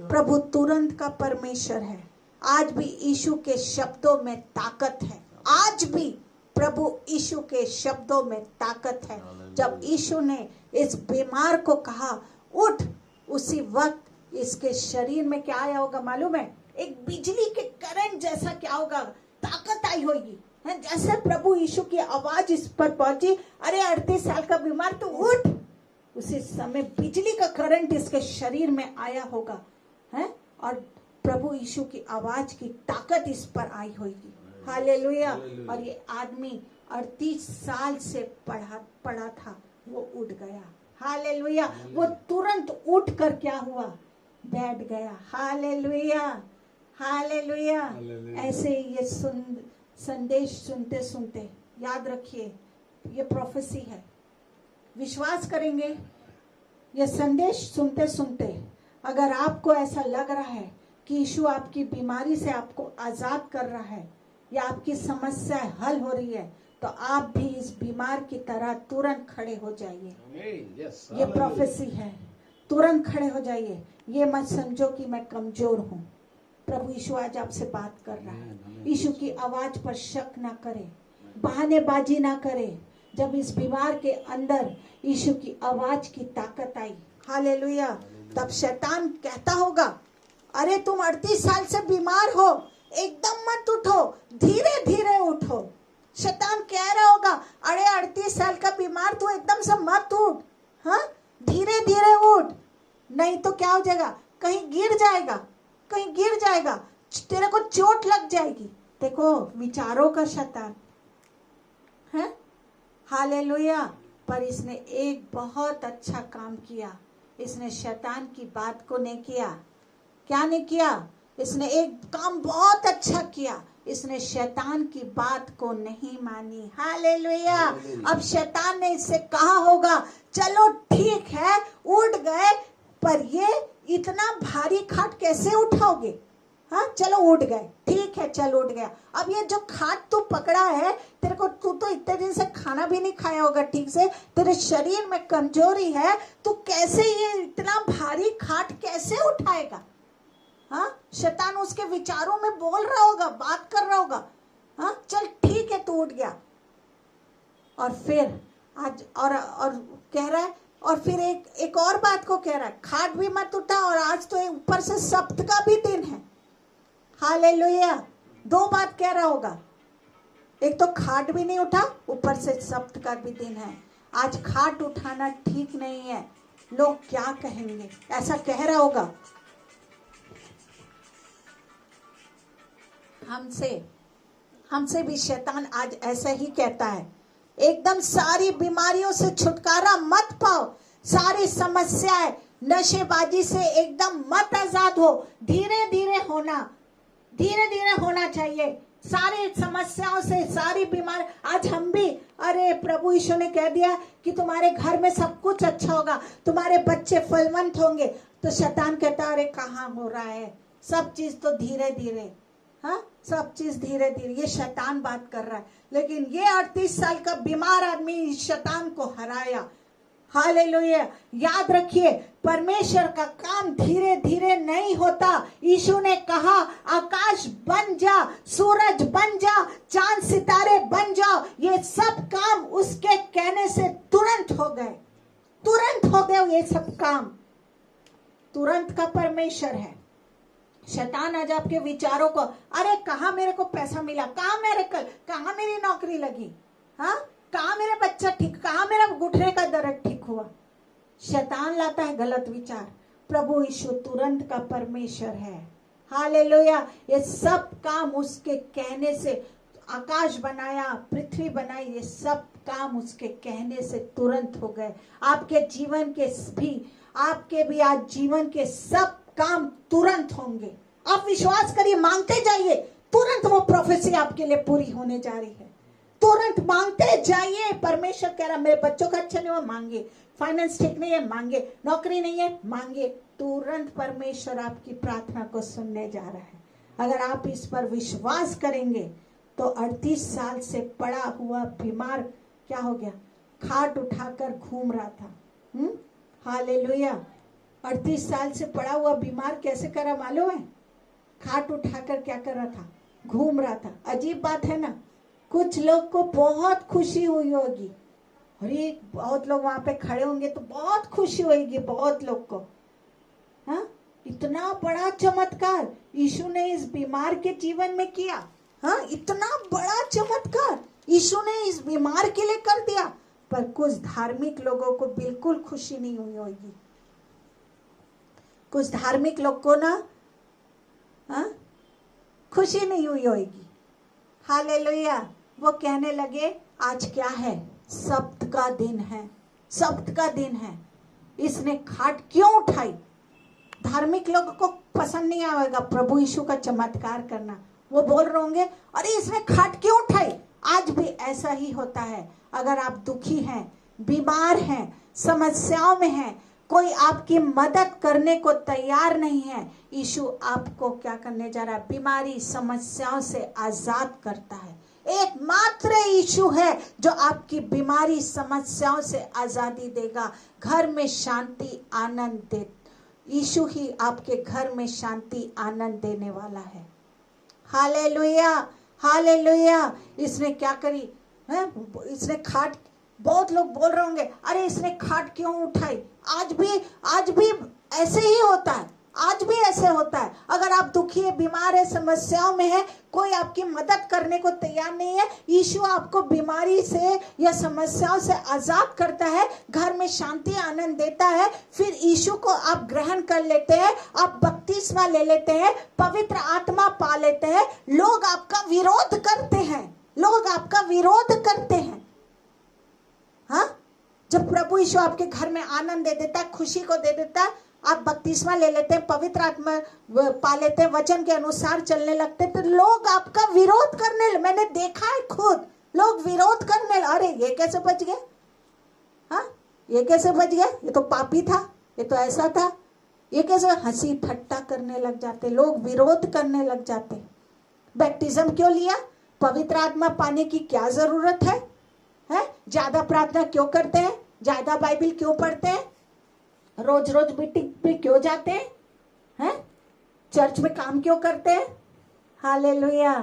प्रभु तुरंत का परमेश्वर है। आज भी यीशु के शब्दों में ताकत है, आज भी प्रभु यीशु के शब्दों में ताकत है। जब यीशु ने इस बीमार को कहा उठ, उसी वक्त इसके शरीर में क्या आया होगा मालूम है, एक बिजली के करंट जैसा क्या होगा, ताकत आई होगी। जैसे प्रभु यीशु की आवाज इस पर पहुंची, अरे 38 साल का बीमार तू उठ, उसी समय बिजली का करंट इसके शरीर में आया होगा है, और प्रभु यीशु की आवाज की ताकत इस पर आई होगी। हालेलुया। और ये आदमी 38 साल से पड़ा था, वो उठ गया। हालेलुया। वो तुरंत उठ कर क्या हुआ, बैठ गया। Hallelujah, hallelujah. ऐसे ये संदेश सुनते सुनते याद रखिए, ये प्रोफेसी है। विश्वास करेंगे, ये संदेश सुनते सुनते अगर आपको ऐसा लग रहा है कि यीशु आपकी बीमारी से आपको आजाद कर रहा है या आपकी समस्या हल हो रही है, तो आप भी इस बीमार की तरह तुरंत खड़े हो जाइए। ये प्रोफेसी है, तुरंत खड़े हो जाइए। ये मत समझो कि मैं कमजोर हूँ। प्रभु यीशु आज आपसे बात कर रहा है। यीशु की आवाज पर शक ना करे, बहानेबाजी ना करे। जब इस बीमार के अंदर यीशु की आवाज की ताकत आई, हालेलुया, तब शैतान कहता होगा, अरे तुम 38 साल से बीमार हो, एकदम मत उठो, धीरे धीरे उठो। शैतान कह रहा होगा, अरे 38 साल का बीमार तू एकदम से मत उठ, हाँ, धीरे धीरे उठ, नहीं तो क्या हो जाएगा, कहीं गिर जाएगा, कहीं गिर जाएगा, तेरे को चोट लग जाएगी। देखो विचारों का शैतान है। हालेलुया। पर इसने एक बहुत अच्छा काम किया, इसने शैतान की बात को नहीं किया। क्या नहीं किया? इसने एक काम बहुत अच्छा किया, इसने शैतान की बात को नहीं मानी। हालेलुया। अब शैतान ने इससे कहा होगा, चलो ठीक है उठ गए, पर ये इतना भारी खाट कैसे उठाओगे? हाँ चलो उठ गए, ठीक है चल उठ गया। अब ये जो खाट तू पकड़ा है, तेरे को, तू तो इतने दिन से खाना भी नहीं खाया होगा ठीक से, तेरे शरीर में कमजोरी है, तू कैसे ये इतना भारी खाट कैसे उठाएगा? हाँ, शैतान उसके विचारों में बोल रहा होगा, बात कर रहा होगा। हाँ चल ठीक है तू उठ गया। और फिर आज और कह रहा है, और फिर एक और बात को कह रहा है, खाट भी मत उठा, और आज तो ऊपर से सब्त का भी दिन है। हालेलुया। दो बात कह रहा होगा, एक तो खाट भी नहीं उठा, ऊपर से सब्त का भी दिन है। आज खाट उठाना ठीक नहीं है, लोग क्या कहेंगे, ऐसा कह रहा होगा। हमसे भी शैतान आज ऐसा ही कहता है एकदम सारी बीमारियों से छुटकारा मत पाओ, सारी समस्याएं नशेबाजी से एकदम मत आजाद हो, धीरे धीरे होना चाहिए। सारी समस्याओं से, सारी बीमारी, आज हम भी, अरे प्रभु यीशु ने कह दिया कि तुम्हारे घर में सब कुछ अच्छा होगा, तुम्हारे बच्चे फलवंत होंगे, तो शैतान कहता अरे कहाँ हो रहा है, सब चीज तो धीरे धीरे, हाँ सब चीज धीरे धीरे, ये शैतान बात कर रहा है। लेकिन ये 38 साल का बीमार आदमी शैतान को हराया। हालेलुया। याद रखिए, परमेश्वर का काम धीरे धीरे नहीं होता। यीशु ने कहा आकाश बन जा, सूरज बन जा, चांद सितारे बन जाओ, ये सब काम उसके कहने से तुरंत हो गए, तुरंत हो गए ये सब काम। तुरंत का परमेश्वर है। शैतान आज आपके विचारों को, अरे कहाँ मेरे को पैसा मिला, कहाँ मेरी नौकरी लगी, हाँ कहाँ मेरा बच्चा ठीक, कहाँ मेरा घुटने का दर्द ठीक हुआ। शैतान लाता है गलत विचार। प्रभु यीशु तुरंत का परमेश्वर है। हालेलुया। ये सब काम उसके कहने से, आकाश बनाया, पृथ्वी बनाई, ये सब काम उसके कहने से तुरंत हो गए। आपके जीवन भी आज जीवन के सब काम तुरंत होंगे। आप विश्वास करिए, मांगते जाइए, तुरंत वो प्रोफेसी आपके लिए पूरी होने जा रही है। तुरंत मांगते जाइए। परमेश्वर कह रहा मेरे बच्चों का अच्छा नहीं हुआ, मांगे, फाइनेंस ठीक नहीं है, मांगे, नौकरी नहीं है, मांगे। तुरंत परमेश्वर आपकी प्रार्थना को सुनने जा रहा है। अगर आप इस पर विश्वास करेंगे तो 38 साल से पड़ा हुआ बीमार क्या हो गया, खाट उठाकर घूम रहा था। हालेलुया। 38 साल से पड़ा हुआ बीमार कैसे करा मालूम है? खाट उठाकर क्या कर रहा था, घूम रहा था। अजीब बात है ना। कुछ लोग को बहुत खुशी हुई होगी, अरे बहुत लोग वहां पे खड़े होंगे तो बहुत खुशी होगी बहुत लोग को। हाँ, इतना बड़ा चमत्कार यीशु ने इस बीमार के जीवन में किया। हाँ, इतना बड़ा चमत्कार यीशु ने इस बीमार के लिए कर दिया। पर कुछ धार्मिक लोगों को बिल्कुल खुशी नहीं हुई होगी। कुछ धार्मिक लोग को ना खुशी नहीं हुई होगी। हालेलुया। वो कहने लगे आज क्या है, सब्त का दिन है, सब्त का दिन है, इसने खाट क्यों उठाई। धार्मिक लोगों को पसंद नहीं आएगा प्रभु यीशु का चमत्कार करना। वो बोल रहे होंगे अरे इसने खाट क्यों उठाई। आज भी ऐसा ही होता है। अगर आप दुखी हैं, बीमार हैं, समस्याओं में हैं, कोई आपकी मदद करने को तैयार नहीं है, यीशु आपको क्या करने जा रहा है, बीमारी समस्याओं से आजाद करता है। एकमात्र यीशु है जो आपकी बीमारी समस्याओं से आजादी देगा, घर में शांति आनंद दे। यीशु ही आपके घर में शांति आनंद देने वाला है। Hallelujah, hallelujah. इसने क्या करी है, इसने खाट, बहुत लोग बोल रहे होंगे अरे इसने खाट क्यों उठाई। आज भी ऐसे ही होता है, आज भी ऐसे होता है। अगर आप दुखी है, बीमार है, समस्याओं में है, कोई आपकी मदद करने को तैयार नहीं है, यीशु आपको बीमारी से या समस्याओं से आजाद करता है, घर में शांति आनंद देता है। फिर यीशु को आप ग्रहण कर लेते हैं, आप बपतिस्मा ले लेते हैं, पवित्र आत्मा पा लेते हैं। लोग आपका विरोध करते हैं, लोग आपका विरोध करते हैं। हाँ, जब प्रभु यीशु आपके घर में आनंद दे देता है, खुशी को दे देता है, आप बपतिस्मा ले लेते हैं, पवित्र आत्मा पा लेते हैं, वचन के अनुसार चलने लगते हैं, तो लोग आपका विरोध करने, मैंने देखा है खुद, लोग विरोध करने, अरे ये कैसे बच गया, हाँ ये कैसे बच गया, ये तो पापी था, ये तो ऐसा था, ये कैसे, हंसी ठट्टा करने लग जाते, लोग विरोध करने लग जाते। बैप्टिज्म क्यों लिया, पवित्र आत्मा पाने की क्या जरूरत है? ज्यादा प्रार्थना क्यों करते हैं, ज्यादा बाइबल क्यों पढ़ते हैं, रोज रोज मीटिंग पे क्यों जाते हैं, चर्च में काम क्यों करते हैं। हालेलुया।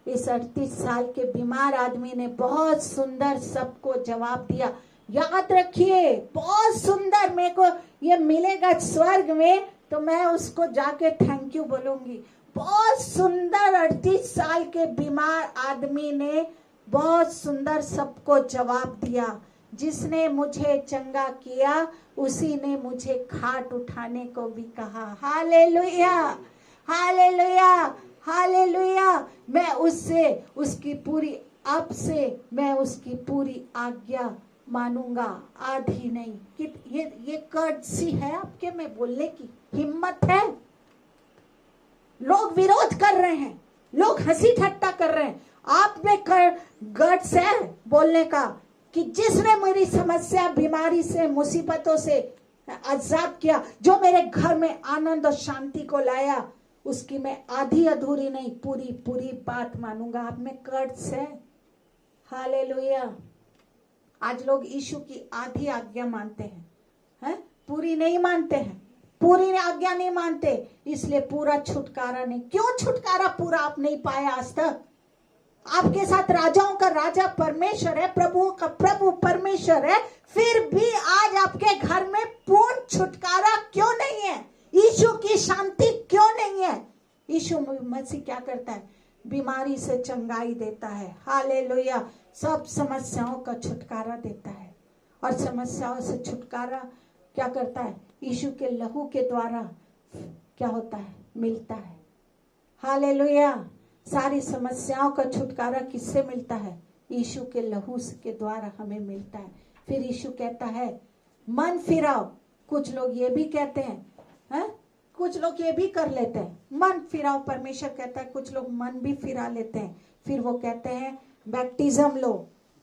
इस 38 साल के बीमार आदमी ने बहुत सुंदर सबको जवाब दिया। याद रखिए, बहुत सुंदर, मेरे को ये मिलेगा स्वर्ग में तो मैं उसको जाके थैंक यू बोलूंगी। बहुत सुंदर 38 साल के बीमार आदमी ने बहुत सुंदर सबको जवाब दिया। जिसने मुझे चंगा किया उसी ने मुझे खाट उठाने को भी कहा। Hallelujah, hallelujah, hallelujah. मैं उससे उसकी पूरी अब से मैं उसकी पूरी आज्ञा मानूंगा, आधी नहीं। कि ये कर्टसी है आपके में बोलने की हिम्मत है? लोग विरोध कर रहे हैं, लोग हंसी ठट्टा कर रहे हैं, आप में गट्स है बोलने का कि जिसने मेरी समस्या, बीमारी से, मुसीबतों से आजाद किया, जो मेरे घर में आनंद और शांति को लाया, उसकी मैं आधी अधूरी नहीं पूरी पूरी बात मानूंगा। आप में गट्स है? हालेलुया। आज लोग यीशु की आधी आज्ञा मानते हैं, पूरी नहीं मानते हैं, पूरी आज्ञा नहीं मानते, इसलिए पूरा छुटकारा नहीं। क्यों छुटकारा पूरा आप नहीं पाए आज तक? आपके साथ राजाओं का राजा परमेश्वर है, प्रभुओं का प्रभु परमेश्वर है, फिर भी आज आपके घर में पूर्ण छुटकारा क्यों नहीं है? यीशु की शांति क्यों नहीं है? यीशु मसीह क्या करता है? बीमारी से चंगाई देता है, हालेलुया। सब समस्याओं का छुटकारा देता है, और समस्याओं से छुटकारा क्या करता है? यीशु के लहू के द्वारा क्या होता है? मिलता है, हालेलुया। सारी समस्याओं का छुटकारा किससे मिलता है? यीशु के लहू के द्वारा हमें मिलता है। फिर यीशु कहता है मन फिराओ। कुछ लोग ये भी कहते हैं, कुछ लोग ये भी कर लेते हैं, मन फिराओ। परमेश्वर कहता है कुछ लोग मन भी फिरा लेते हैं। फिर वो कहते हैं बैप्टिज्म लो,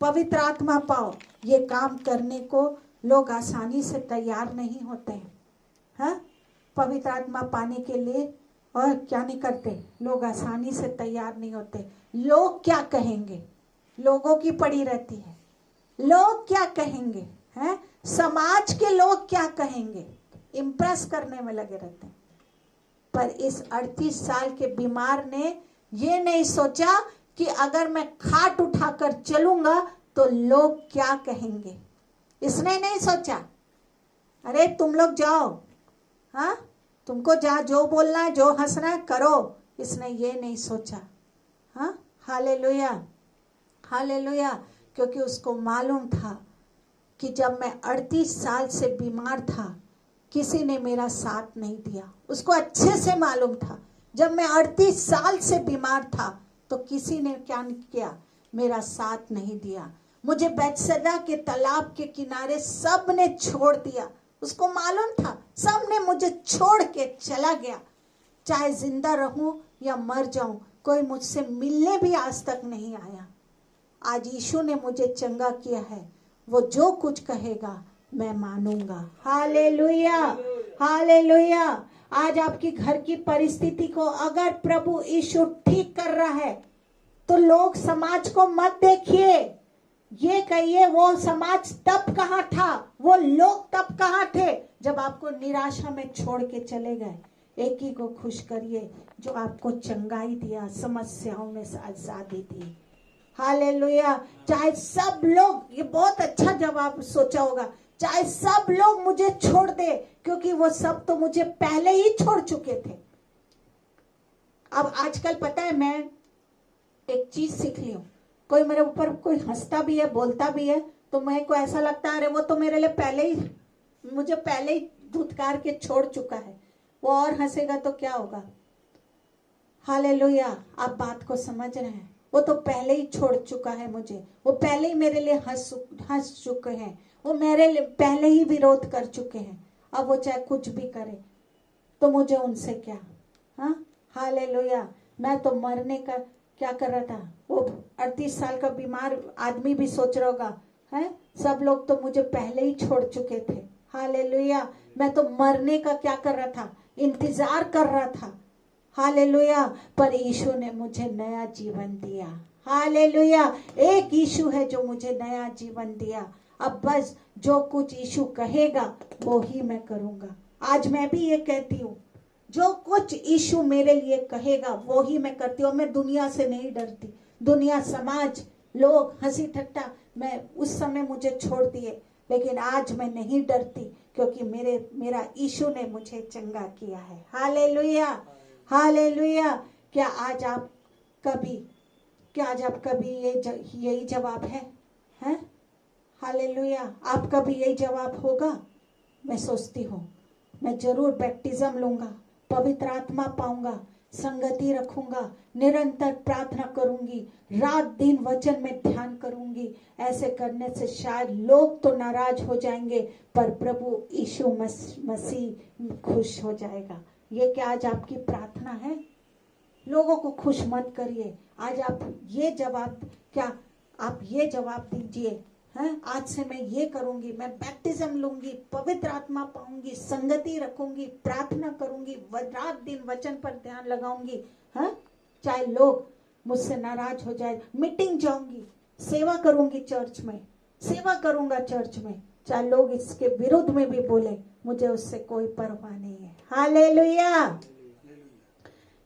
पवित्र आत्मा पाओ। ये काम करने को लोग आसानी से तैयार नहीं होते हैं, पवित्र आत्मा पाने के लिए, और क्या नहीं करते लोग? आसानी से तैयार नहीं होते। लोग क्या कहेंगे? लोगों की पड़ी रहती है, लोग क्या कहेंगे, हैं? समाज के लोग क्या कहेंगे, इम्प्रेस करने में लगे रहते हैं। पर इस 38 साल के बीमार ने ये नहीं सोचा कि अगर मैं खाट उठाकर चलूंगा तो लोग क्या कहेंगे। इसने नहीं सोचा, अरे तुम लोग जाओ, तुमको जो बोलना है, जो हंसना है करो। इसने ये नहीं सोचा, हालेलुया, हालेलुया। क्योंकि उसको मालूम था कि जब मैं 38 साल से बीमार था, किसी ने मेरा साथ नहीं दिया। उसको अच्छे से मालूम था जब मैं 38 साल से बीमार था तो किसी ने क्या नहीं किया? मेरा साथ नहीं दिया। मुझे बैतसैदा के तालाब के किनारे सब ने छोड़ दिया। उसको मालूम था सब ने मुझे छोड़ के चला गया। चाहे जिंदा रहूं या मर जाऊं, कोई मुझसे मिलने भी आज तक नहीं आया। आज यीशु ने मुझे चंगा किया है, वो जो कुछ कहेगा मैं मानूंगा। Hallelujah, hallelujah. आज आपकी घर की परिस्थिति को अगर प्रभु यीशु ठीक कर रहा है तो लोग समाज को मत देखिए। ये कहिए वो समाज तब कहाँ था, वो लोग तब कहाँ थे जब आपको निराशा में छोड़ के चले गए। एक ही को खुश करिए जो आपको चंगाई दिया, समस्याओं में से आजादी दी। हालेलुया। चाहे सब लोग, ये बहुत अच्छा जवाब सोचा होगा, चाहे सब लोग मुझे छोड़ दे, क्योंकि वो सब तो मुझे पहले ही छोड़ चुके थे। अब आजकल पता है, मैं एक चीज सीख ली हूँ, कोई मेरे ऊपर कोई हंसता भी है, बोलता भी है, तो मेरे को ऐसा लगता है अरे वो तो मेरे लिए पहले ही, मुझे पहले ही धुतकार के छोड़ चुका है, वो और हंसेगा तो क्या होगा। हालेलुया। आप बात को समझ रहे हैं? वो तो पहले ही छोड़ चुका है मुझे, वो पहले ही मेरे लिए हंस चुके हैं, वो मेरे लिए पहले ही विरोध कर चुके हैं। अब वो चाहे कुछ भी करे तो मुझे उनसे क्या। हालेलुया। मैं तो मरने का क्या कर रहा था, वो 38 साल का बीमार आदमी भी सोच रहा होगा, है सब लोग तो मुझे पहले ही छोड़ चुके थे। हालेलुया। मैं तो मरने का क्या कर रहा था, इंतजार कर रहा था। हालेलुया। पर यीशु ने मुझे नया जीवन दिया। हालेलुया। एक यीशु है जो मुझे नया जीवन दिया। अब बस जो कुछ यीशु कहेगा वो ही मैं करूंगा। आज मैं भी ये कहती हूँ, जो कुछ यीशु मेरे लिए कहेगा वो ही मैं करती हूँ। मैं दुनिया से नहीं डरती। दुनिया, समाज, लोग, हंसी ठट्टा, मैं उस समय मुझे छोड़ दिए, लेकिन आज मैं नहीं डरती, क्योंकि मेरा यीशु ने मुझे चंगा किया है। Hallelujah, hallelujah. क्या आज आप कभी यही जवाब है? हालेलुया। आपका भी यही जवाब होगा? मैं सोचती हूँ मैं जरूर बैप्टिज्म लूंगा, पवित्र आत्मा पाऊंगा, संगति रखूंगा, निरंतर प्रार्थना करूंगी, रात दिन वचन में ध्यान करूंगी। ऐसे करने से शायद लोग तो नाराज हो जाएंगे, पर प्रभु यीशु मसीह खुश हो जाएगा। ये क्या आज आपकी प्रार्थना है? लोगों को खुश मत करिए। आज आप ये जवाब दीजिए, हैं? आज से मैं ये करूंगी, मैं बैप्टिज्म लूंगी, पवित्र आत्मा पाऊंगी, संगति रखूंगी, प्रार्थना करूंगी, रात दिन वचन पर ध्यान लगाऊंगी, हैं? चाहे लोग मुझसे नाराज हो जाए, मीटिंग जाऊंगी, सेवा करूंगी, चर्च में सेवा करूंगा, चर्च में, चाहे लोग इसके विरुद्ध में भी बोले, मुझे उससे कोई परवाह नहीं है। हालेलुया।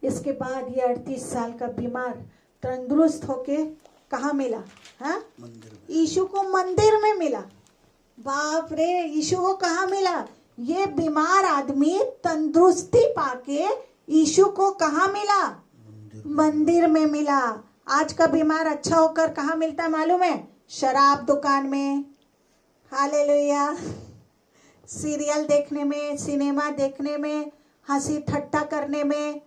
इसके बाद ये 38 साल का बीमार तंदुरुस्त होके कहाँ मिला? हाँ, यीशु को मंदिर में मिला। बाप रे, यीशु को कहाँ मिला? ये बीमार आदमी तंदुरुस्ती पाके यीशु को कहाँ मिला? मंदिर में मिला। आज का बीमार अच्छा होकर कहाँ मिलता है मालूम है? शराब दुकान में, हालेलुया, सीरियल देखने में, सिनेमा देखने में, हंसी ठट्टा करने में,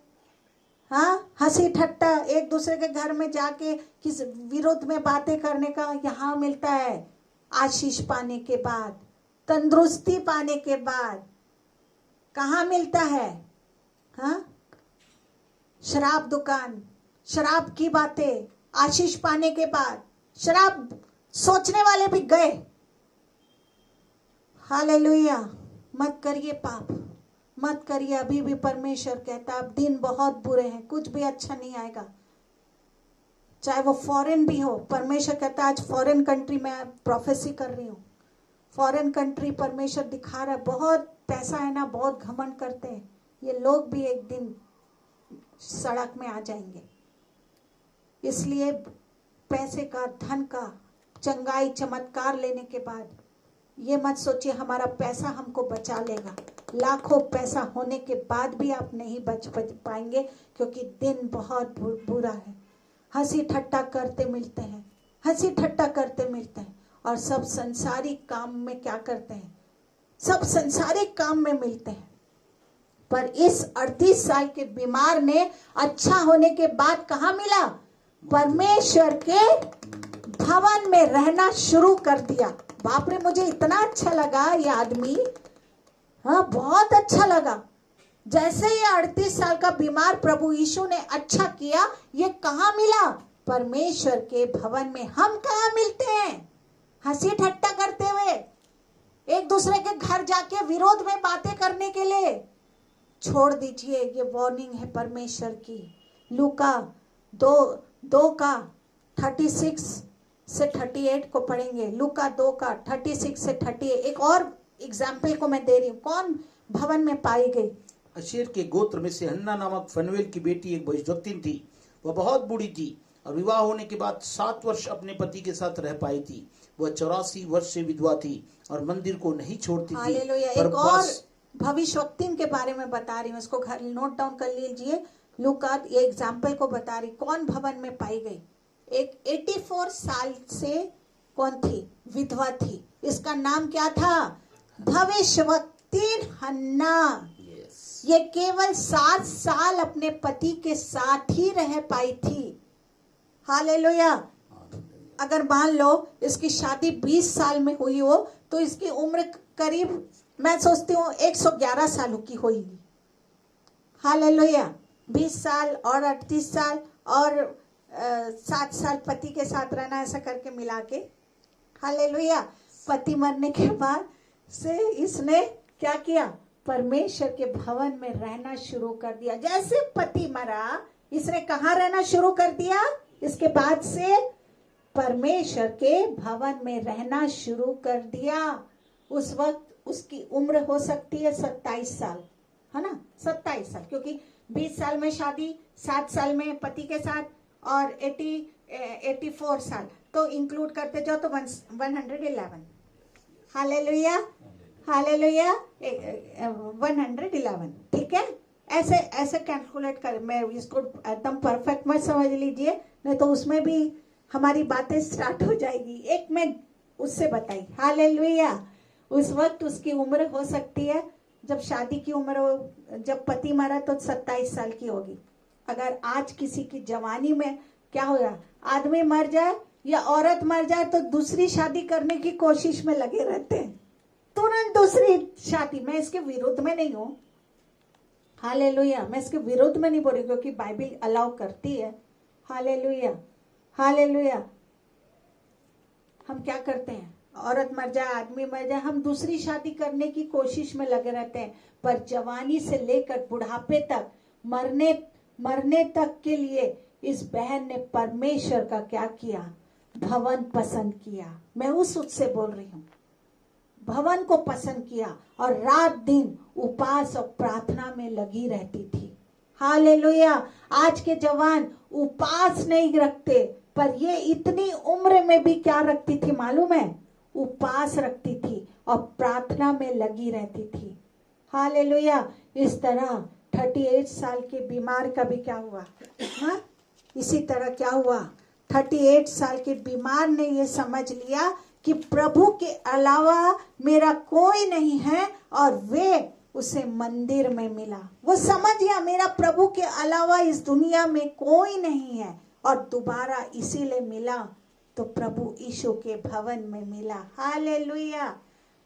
हाँ, हंसी ठट्टा, एक दूसरे के घर में जाके किस विरोध में बातें करने का यहाँ मिलता है। आशीष पाने के बाद, तंदुरुस्ती पाने के बाद कहाँ मिलता है? हाँ, शराब दुकान, शराब की बातें, आशीष पाने के बाद शराब सोचने वाले भी गए। हालेलुया। मत करिए पाप, मत करिए। अभी भी परमेश्वर कहता है अब दिन बहुत बुरे हैं, कुछ भी अच्छा नहीं आएगा। चाहे वो फॉरेन भी हो, परमेश्वर कहता है आज फॉरेन कंट्री में प्रोफेसी कर रही हूँ। फॉरेन कंट्री परमेश्वर दिखा रहा है, बहुत पैसा है ना, बहुत घमंड करते हैं, ये लोग भी एक दिन सड़क में आ जाएंगे। इसलिए पैसे का, धन का, चंगाई, चमत्कार लेने के बाद ये मत सोचिए हमारा पैसा हमको बचा लेगा। लाखों पैसा होने के बाद भी आप नहीं बच पाएंगे, क्योंकि दिन बहुत बुरा है। हंसी ठट्टा करते मिलते हैं, हंसी ठट्टा करते मिलते हैं, और सब संसारिक काम में क्या करते हैं? सब संसारिक काम में मिलते हैं। पर इस 38 साल के बीमार ने अच्छा होने के बाद कहाँ मिला? परमेश्वर के भवन में रहना शुरू कर दिया। बाप रे, मुझे इतना अच्छा लगा ये आदमी, हाँ, बहुत अच्छा लगा। जैसे ये 38 साल का बीमार प्रभु यीशु ने अच्छा किया, ये कहाँ मिला? परमेश्वर के भवन में। हम कहाँ मिलते हैं? हंसी ठट्टा करते हुए, एक दूसरे के घर जाके विरोध में बातें करने के लिए। छोड़ दीजिए, ये वार्निंग है परमेश्वर की। लूका 2 का 36 से 38 को पढ़ेंगे। लूका 2 का 36 से 38। एक और एग्जाम्पल को मैं दे रही हूँ। कौन भवन में पाई गई?
अशेर के गोत्र में से हन्ना नामक फनवेल की बेटी एक भविष्यवक्तिन थी। वह बहुत बूढ़ी थी और विवाह होने के बाद 7 वर्ष अपने पति के साथ रह पाई थी। वह 84 वर्ष से विधवा थी और मंदिर को नहीं छोड़ती थी।
एक और भविष्यवक्तिन के बारे में बता रही हूँ, इसको घर नोट डाउन कर लीजिए। लूका ये एग्जाम्पल को बता रही। कौन भवन में पाई गई? एक 84 साल से कौन थी? विधवा थी। इसका नाम क्या था? भविष्यवक्तिन हन्ना। ये केवल 7 साल अपने पति के साथ ही रह पाई थी। हालेलुया। अगर मान लो इसकी शादी 20 साल में हुई हो, तो इसकी उम्र करीब, मैं सोचती हूँ 111 सालों की होगी। हालेलुया। 20 साल और 38 साल और 7 साल पति के साथ रहना, ऐसा करके मिला के, हालेलुया। पति मरने के बाद से इसने क्या किया? परमेश्वर के भवन में रहना शुरू कर दिया। जैसे पति मरा, इसने कहाँ रहना शुरू कर दिया? इसके बाद से परमेश्वर के भवन में रहना शुरू कर दिया। उस वक्त उसकी उम्र हो सकती है 27 साल, है ना? 27 साल, क्योंकि 20 साल में शादी, 7 साल में पति के साथ, और 84 साल तो इंक्लूड करते जाओ तो 111। Hallelujah, hallelujah. 111, ठीक है? ऐसे कैलकुलेट कर, मैं इसको एकदम परफेक्ट मत समझ लीजिए, नहीं तो उसमें भी हमारी बातें स्टार्ट हो जाएगी। एक मैं उससे बताई। हालेलुया। उस वक्त उसकी उम्र हो सकती है, जब शादी की उम्र हो, जब पति मरा तो 27 साल की होगी। अगर आज किसी की जवानी में क्या होगा, आदमी मर जाए या औरत मर जाए तो दूसरी शादी करने की कोशिश में लगे रहते हैं, तुरंत दूसरी शादी। मैं इसके विरुद्ध में नहीं हूं, हालेलुया, मैं इसके विरुद्ध में नहीं बोल रही, क्योंकि बाइबल अलाउ करती है। Hallelujah, hallelujah. हम क्या करते हैं, औरत मर जाए, आदमी मर जाए, हम दूसरी शादी करने की कोशिश में लगे रहते हैं। पर जवानी से लेकर बुढ़ापे तक, मरने तक के लिए इस बहन ने परमेश्वर का क्या किया, भवन पसंद किया। मैं उस से बोल रही हूँ, भवन को पसंद किया और रात दिन उपास और प्रार्थना में लगी रहती थी। हालेलुया। आज के जवान उपास नहीं रखते, पर ये इतनी उम्र में भी क्या रखती थी मालूम है, उपास रखती थी और प्रार्थना में लगी रहती थी। हालेलुया। इस तरह 38 साल के बीमार का भी क्या हुआ, हाँ, इसी तरह क्या हुआ, 38 साल के बीमार ने ये समझ लिया कि प्रभु के अलावा मेरा कोई नहीं है, और वे उसे मंदिर में मिला। वो समझ गया मेरा प्रभु के अलावा इस दुनिया में कोई नहीं है, और दोबारा इसीलिए मिला तो प्रभु यीशु के भवन में मिला। Hallelujah,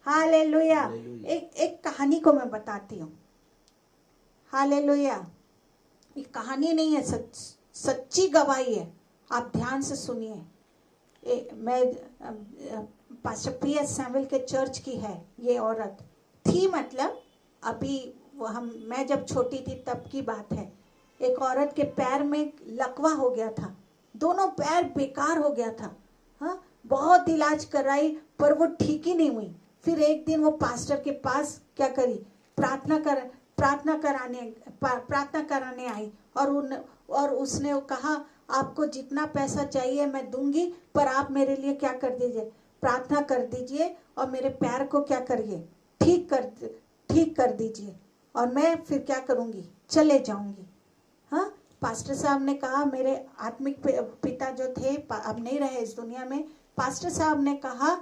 hallelujah. एक कहानी को मैं बताती हूँ। हालेलुया। ये कहानी नहीं है, सच्ची गवाही है, आप ध्यान से सुनिए। मैं पास्टर प्रिया सैमुअल के चर्च की है ये औरत थी, मतलब अभी मैं जब छोटी थी तब की बात है। एक औरत के पैर में लकवा हो गया था, दोनों पैर बेकार हो गया था। हाँ, बहुत इलाज कराई पर वो ठीक ही नहीं हुई। फिर एक दिन वो पास्टर के पास क्या करी, प्रार्थना कराने आई, और उसने कहा आपको जितना पैसा चाहिए मैं दूंगी, पर आप मेरे लिए क्या कर दीजिए, प्रार्थना कर दीजिए और मेरे पैर को क्या करिए, ठीक कर दीजिए, और मैं फिर क्या करूंगी, चले जाऊंगी। हाँ, पास्टर साहब ने कहा, मेरे आत्मिक पिता जो थे अब नहीं रहे इस दुनिया में, पास्टर साहब ने कहा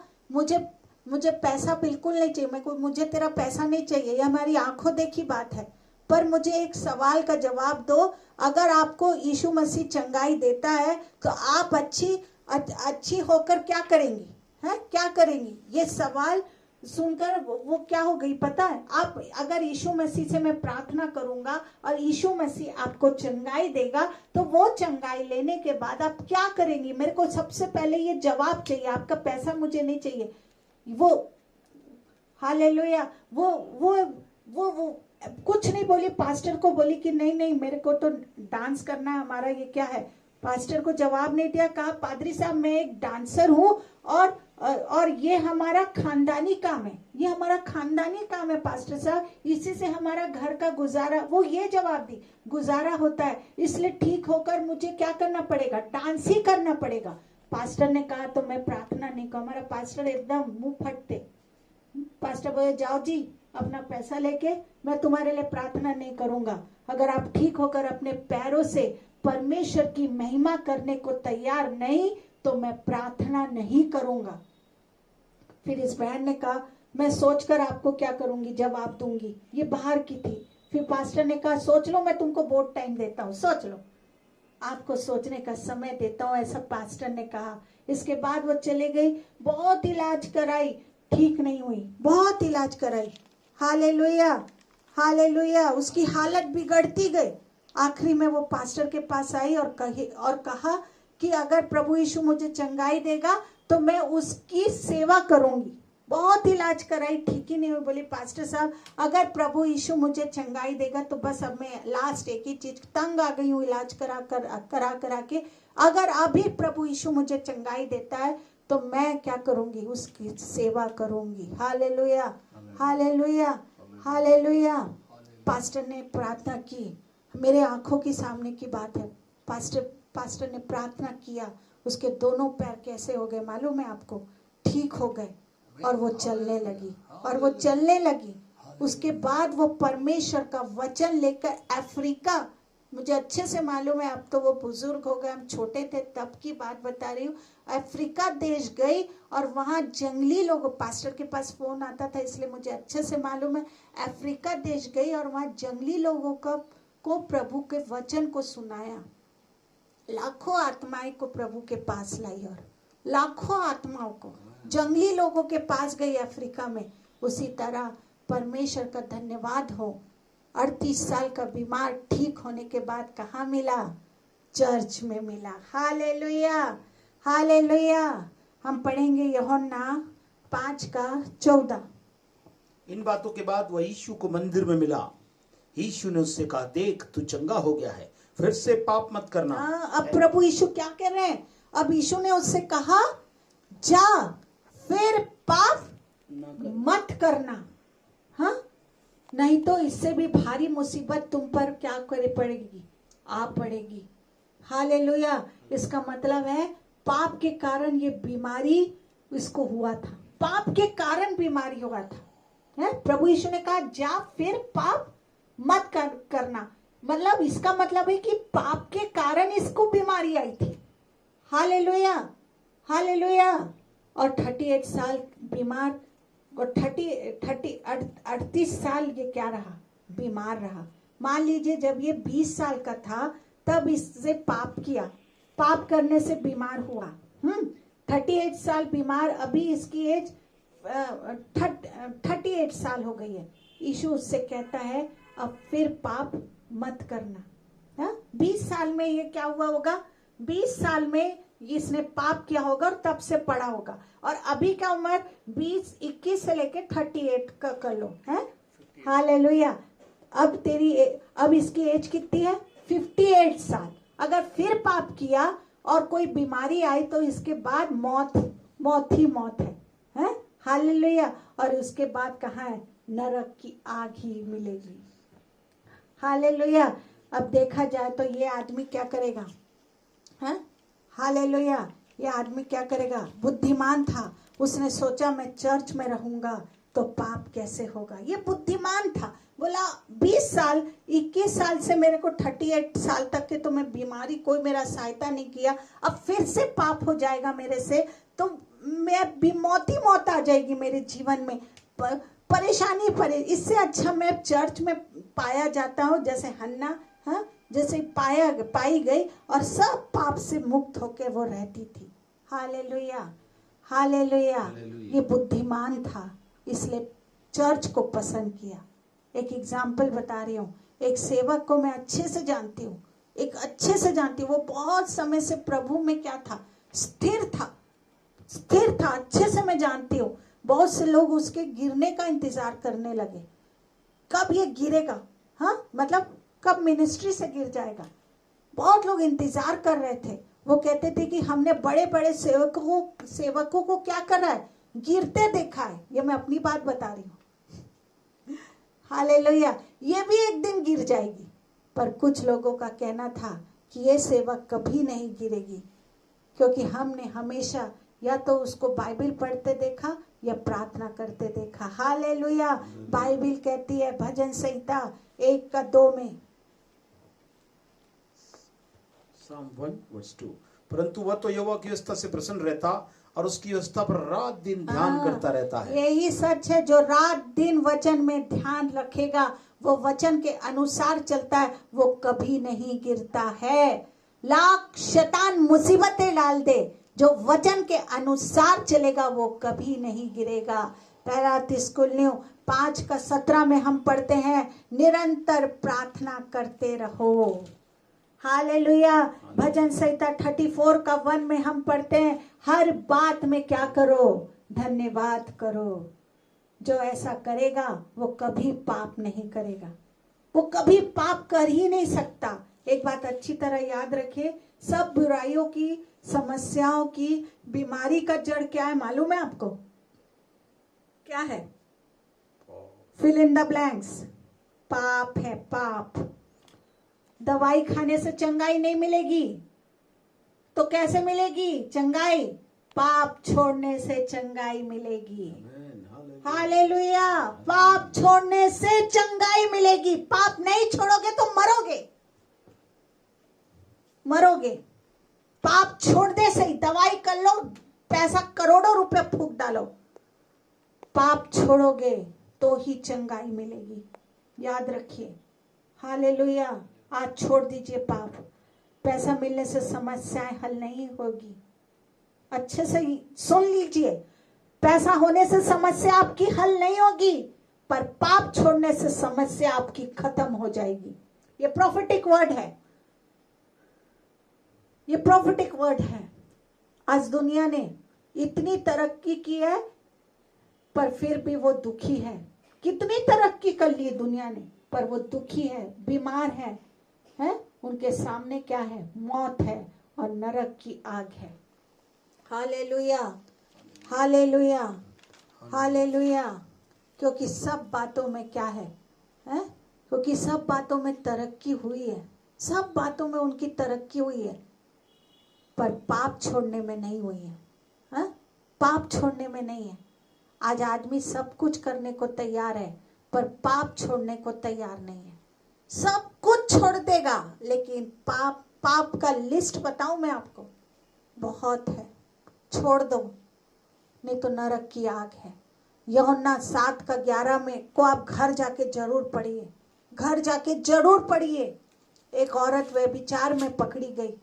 मुझे पैसा बिल्कुल नहीं चाहिए, मुझे तेरा पैसा नहीं चाहिए, ये हमारी आंखों देखी बात है, पर मुझे एक सवाल का जवाब दो, अगर आपको यीशु मसीह चंगाई देता है तो आप अच्छी होकर क्या करेंगी, हैं, क्या करेंगी? ये सवाल सुनकर वो क्या हो गई पता है, आप अगर यीशु मसीह से मैं प्रार्थना करूंगा और यीशु मसीह आपको चंगाई देगा, तो वो चंगाई लेने के बाद आप क्या करेंगी? मेरे को सबसे पहले ये जवाब चाहिए, आपका पैसा मुझे नहीं चाहिए। वो हालेलुया, वो कुछ नहीं बोली, पास्टर को बोली कि नहीं मेरे को तो डांस करना है, हमारा ये क्या है। पास्टर को जवाब नहीं दिया, कहा पादरी साहब मैं एक डांसर हूँ और ये हमारा खानदानी काम है, ये हमारा खानदानी काम है पास्टर साहब, इसी से हमारा घर का गुजारा, वो ये जवाब दी, गुजारा होता है, इसलिए ठीक होकर मुझे क्या करना पड़ेगा, डांस ही करना पड़ेगा। पास्टर ने कहा तो मैं प्रार्थना नहीं करूँ। हमारा पास्टर एकदम मुंह फटते, पास्टर बोले जाओ जी अपना पैसा लेके, मैं तुम्हारे लिए प्रार्थना नहीं करूंगा, अगर आप ठीक होकर अपने पैरों से परमेश्वर की महिमा करने को तैयार नहीं तो मैं प्रार्थना नहीं करूंगा। फिर इस बहन ने कहा मैं सोचकर आपको क्या करूंगी, जवाब दूंगी। ये बाहर की थी। फिर पास्टर ने कहा सोच लो, मैं तुमको बहुत टाइम देता हूँ, सोच लो, आपको सोचने का समय देता हूँ, ऐसा पास्टर ने कहा। इसके बाद वो चले गई, बहुत इलाज कराई, ठीक नहीं हुई, बहुत इलाज कराई। Hallelujah, hallelujah. उसकी हालत बिगड़ती गई। आखिरी में वो पास्टर के पास आई और कहा कि अगर प्रभु यीशु मुझे चंगाई देगा तो मैं उसकी सेवा करूंगी। बहुत इलाज कराई, ठीक ही नहीं हुई। बोली पास्टर साहब अगर प्रभु यीशु मुझे चंगाई देगा तो बस अब मैं लास्ट एक ही चीज, तंग आ गई हूँ इलाज करा के, अगर अभी प्रभु यीशु मुझे चंगाई देता है तो मैं क्या करूंगी, उसकी सेवा करूंगी। Hallelujah, hallelujah, hallelujah. पास्टर ने प्रार्थना की, मेरे आंखों की सामने की बात है। पास्टर ने प्रार्थना किया, उसके दोनों पैर कैसे हो गए मालूम है आपको, ठीक हो गए, और वो चलने लगी। उसके बाद वो परमेश्वर का वचन लेकर अफ्रीका, मुझे अच्छे से मालूम है, अब तो वो बुजुर्ग हो गए, हम छोटे थे तब की बात बता रही हूँ, अफ्रीका देश गई और वहाँ जंगली लोग, पास्टर के पास फोन आता था इसलिए मुझे अच्छे से मालूम है, अफ्रीका देश गई और वहाँ जंगली लोगों का को प्रभु के वचन को सुनाया, लाखों आत्माएं को प्रभु के पास लाई और लाखों आत्माओं को जंगली लोगों के पास गई अफ्रीका में। उसी तरह परमेश्वर का धन्यवाद हो, 38 साल का बीमार ठीक होने के बाद कहाँ मिला? चर्च में मिला। Hallelujah, hallelujah. हम पढ़ेंगे यूहन्ना 5:14।
इन बातों के बाद वह यीशु को मंदिर में मिला। यीशु ने उससे कहा, देख तू चंगा हो गया है, फिर से पाप मत करना।
अब प्रभु यीशु क्या कह रहे हैं? अब यीशु ने उससे कहा, जा फिर पाप मत करना। हाँ, नहीं तो इससे भी भारी मुसीबत तुम पर क्या करे पड़ेगी? आ पड़ेगी। हालेलुया। इसका मतलब है पाप के कारण ये बीमारी इसको हुआ था, पाप के कारण बीमारी हुआ था। है? प्रभु यीशु ने कहा, जा फिर पाप मत करना। मतलब इसका मतलब है कि पाप के कारण इसको बीमारी आई थी। Hallelujah, hallelujah. और 38 साल बीमार और 38 साल ये क्या रहा? बीमार रहा। मान लीजिए जब ये 20 साल का था तब इससे पाप किया, पाप करने से बीमार हुआ। 38 साल बीमार, अभी इसकी एज 38 साल हो गई है। यीशु उससे कहता है अब फिर पाप मत करना। 20 साल में ये क्या हुआ होगा? 20 साल में इसने पाप किया होगा और तब से पड़ा होगा। और अभी का उम्र 21 से लेके 38 का कर लो। है? हालेलुया। अब इसकी एज कितनी है? 58 साल। अगर फिर पाप किया और कोई बीमारी आई तो इसके बाद मौत ही मौत है? हालेलुया। और उसके बाद कहाँ है? नरक की आग ही मिलेगी। हालेलुया। अब देखा जाए तो ये आदमी क्या करेगा? है? हालेलुया। ये आदमी क्या करेगा? बुद्धिमान था। उसने सोचा मैं चर्च में रहूंगा तो पाप कैसे होगा। ये बुद्धिमान था। बोला 20 साल 21 साल से मेरे को 38 साल तक के तो मैं बीमारी, कोई मेरा सहायता नहीं किया, अब फिर से पाप हो जाएगा मेरे से तो मैं मौत आ जाएगी मेरे जीवन में, परेशानी पड़े। इससे अच्छा मैं चर्च में पाया जाता हूँ जैसे हन्ना, हाँ, जैसे पाई गई और सब पाप से मुक्त होके वो रहती थी। Hallelujah, hallelujah. ये बुद्धिमान था, इसलिए चर्च को पसंद किया। एक एग्जाम्पल बता रही हूँ। एक सेवक को मैं अच्छे से जानती हूँ, वो बहुत समय से प्रभु में क्या था? स्थिर था। अच्छे से मैं जानती हूँ। बहुत से लोग उसके गिरने का इंतजार करने लगे, कब ये गिरेगा, हाँ, मतलब कब मिनिस्ट्री से गिर जाएगा। बहुत लोग इंतजार कर रहे थे। वो कहते थे कि हमने बड़े बड़े सेवकों को क्या कर रहा है? गिरते देखा है। ये मैं अपनी बात बता रही हूँ। हालेलुया। ये भी एक दिन गिर जाएगी। पर कुछ लोगों का कहना था कि ये सेवक कभी नहीं गिरेगी, क्योंकि हमने हमेशा या तो उसको बाइबल पढ़ते देखा या प्रार्थना करते देखा। हालेलुया। बाइबल कहती है भजन संहिता 1:2 में,
Psalm 1:2, परंतु वह तो यहोवा की व्यवस्था से प्रसन्न रहता और उसकी व्यवस्था पर रात दिन ध्यान करता रहता है।
यही सच है। जो रात दिन वचन में ध्यान रखेगा, वो वचन के अनुसार चलता है, वो कभी नहीं गिरता है। लाख शैतान मुसीबतें डाल दे, जो वचन के अनुसार चलेगा वो कभी नहीं गिरेगा। पहला तिस्कुलियों 5:17 में हम पढ़ते हैं, निरंतर प्रार्थना करते रहो। हालेलुया। भजन संहिता 34:1 में हम पढ़ते हैं, हर बात में क्या करो? धन्यवाद करो। जो ऐसा करेगा वो कभी पाप नहीं करेगा, वो कभी पाप कर ही नहीं सकता। एक बात अच्छी तरह याद रखिए, सब बुराइयों की, समस्याओं की, बीमारी का जड़ क्या है मालूम है आपको? क्या है? Fill in the blanks. पाप है, पाप। दवाई खाने से चंगाई नहीं मिलेगी, तो कैसे मिलेगी चंगाई? पाप छोड़ने से चंगाई मिलेगी। हालेलुया। पाप छोड़ने से चंगाई मिलेगी। पाप नहीं छोड़ोगे तो मरोगे। पाप छोड़ने से ही, दवाई कर लो, पैसा करोड़ों रुपए फूंक डालो, पाप छोड़ोगे तो ही चंगाई मिलेगी। याद रखिए। हालेलुया। आज छोड़ दीजिए पाप। पैसा मिलने से समस्याएं हल नहीं होगी। अच्छे से सुन लीजिए, पैसा होने से समस्या आपकी हल नहीं होगी, पर पाप छोड़ने से समस्या आपकी खत्म हो जाएगी। ये प्रोफेटिक वर्ड है, ये प्रोफेटिक वर्ड है। आज दुनिया ने इतनी तरक्की की है, पर फिर भी वो दुखी है। कितनी तरक्की कर ली दुनिया ने, पर वो दुखी है, बीमार है, हैं? उनके सामने क्या है? मौत है और नरक की आग है। Hallelujah, hallelujah, hallelujah. क्योंकि सब बातों में क्या है, हैं? क्योंकि सब बातों में तरक्की हुई है, सब बातों में उनकी तरक्की हुई है, पर पाप छोड़ने में नहीं हुई है, हैं? पाप छोड़ने में नहीं है। आज आदमी सब कुछ करने को तैयार है, पर पाप छोड़ने को तैयार नहीं है। सब कुछ छोड़ देगा, लेकिन पाप का लिस्ट बताऊं मैं आपको, बहुत है। छोड़ दो, नहीं तो नरक की आग है। यूहन्ना 7:11 में को आप घर जाके जरूर पढ़िए, घर जाके जरूर पढ़िए। एक औरत व्यभिचार में पकड़ी गई,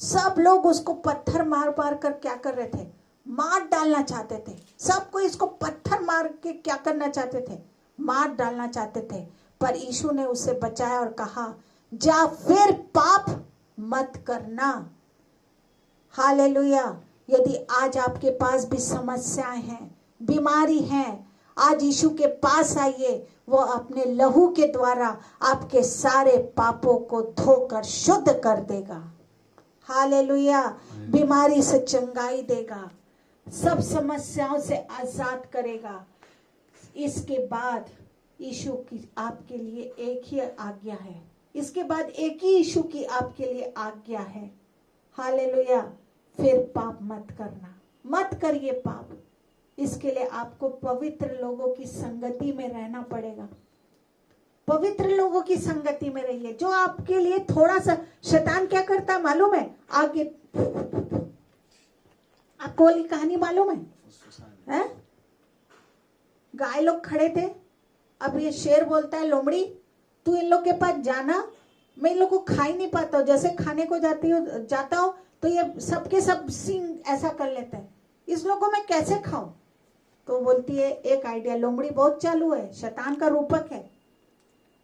सब लोग उसको पत्थर मार मार कर क्या कर रहे थे? मार डालना चाहते थे। सबको इसको पत्थर मार के क्या करना चाहते थे? मार डालना चाहते थे। पर यीशु ने उसे बचाया और कहा, जा फिर पाप मत करना। हालेलुया। यदि आज आपके पास भी समस्याएं हैं, बीमारी हैं, आज यीशु के पास आइए। वो अपने लहू के द्वारा आपके सारे पापों को धोकर शुद्ध कर देगा। हालेलुया। बीमारी से चंगाई देगा, सब समस्याओं से आजाद करेगा। इसके बाद यीशु की आपके लिए एक ही आज्ञा है, इसके बाद एक ही यीशु की आपके लिए आज्ञा है। हालेलुया। फिर पाप मत करना, मत करिए पाप। इसके लिए आपको पवित्र लोगों की संगति में रहना पड़ेगा। पवित्र लोगों की संगति में रहिए, जो आपके लिए थोड़ा सा, शैतान क्या करता है मालूम है? आगे आपको वाली कहानी मालूम है? गाय लोग खड़े थे, अब ये शेर बोलता है, लोमड़ी तू इन लोग के पास जाना, मैं इन लोग को खा ही नहीं पाता हूँ। जैसे खाने को जाता हूँ तो ये सबके सब सींग ऐसा कर लेते हैं, इस लोगों को मैं कैसे खाऊं? तो बोलती है एक आइडिया, लोमड़ी बहुत चालू है, शैतान का रूपक है।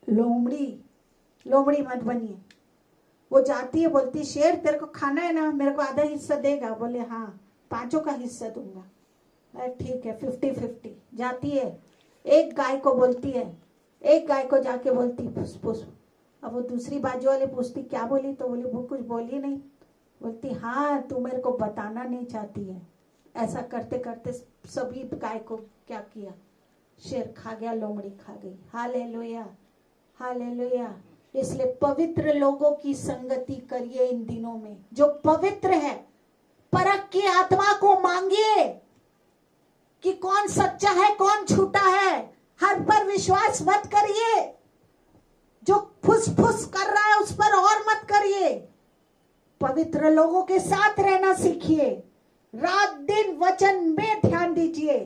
लोमड़ी मत बनिए। वो जाती है, बोलती शेर तेरे को खाना है ना, मेरे को आधा हिस्सा देगा? बोले हाँ, 5 का हिस्सा दूंगा। ठीक है, 50-50। जाती है, एक गाय को बोलती है, एक गाय को जाके बोलती पुस। अब वो दूसरी बाजू वाले पूछती क्या बोली? तो बोली वो कुछ बोली नहीं। बोलती हाँ, तू मेरे को बताना नहीं चाहती है। ऐसा करते करते सभी गाय को क्या किया? शेर खा गया, लोमड़ी खा गई। Hallelujah, hallelujah. इसलिए पवित्र लोगों की संगति करिए इन दिनों में, जो पवित्र है। परख की आत्मा को मांगिए कि कौन सच्चा है, कौन झूठा है। हर पर विश्वास मत करिए, जो फुस कर रहा है उस पर और मत करिए। पवित्र लोगों के साथ रहना सीखिए, रात दिन वचन में ध्यान दीजिए,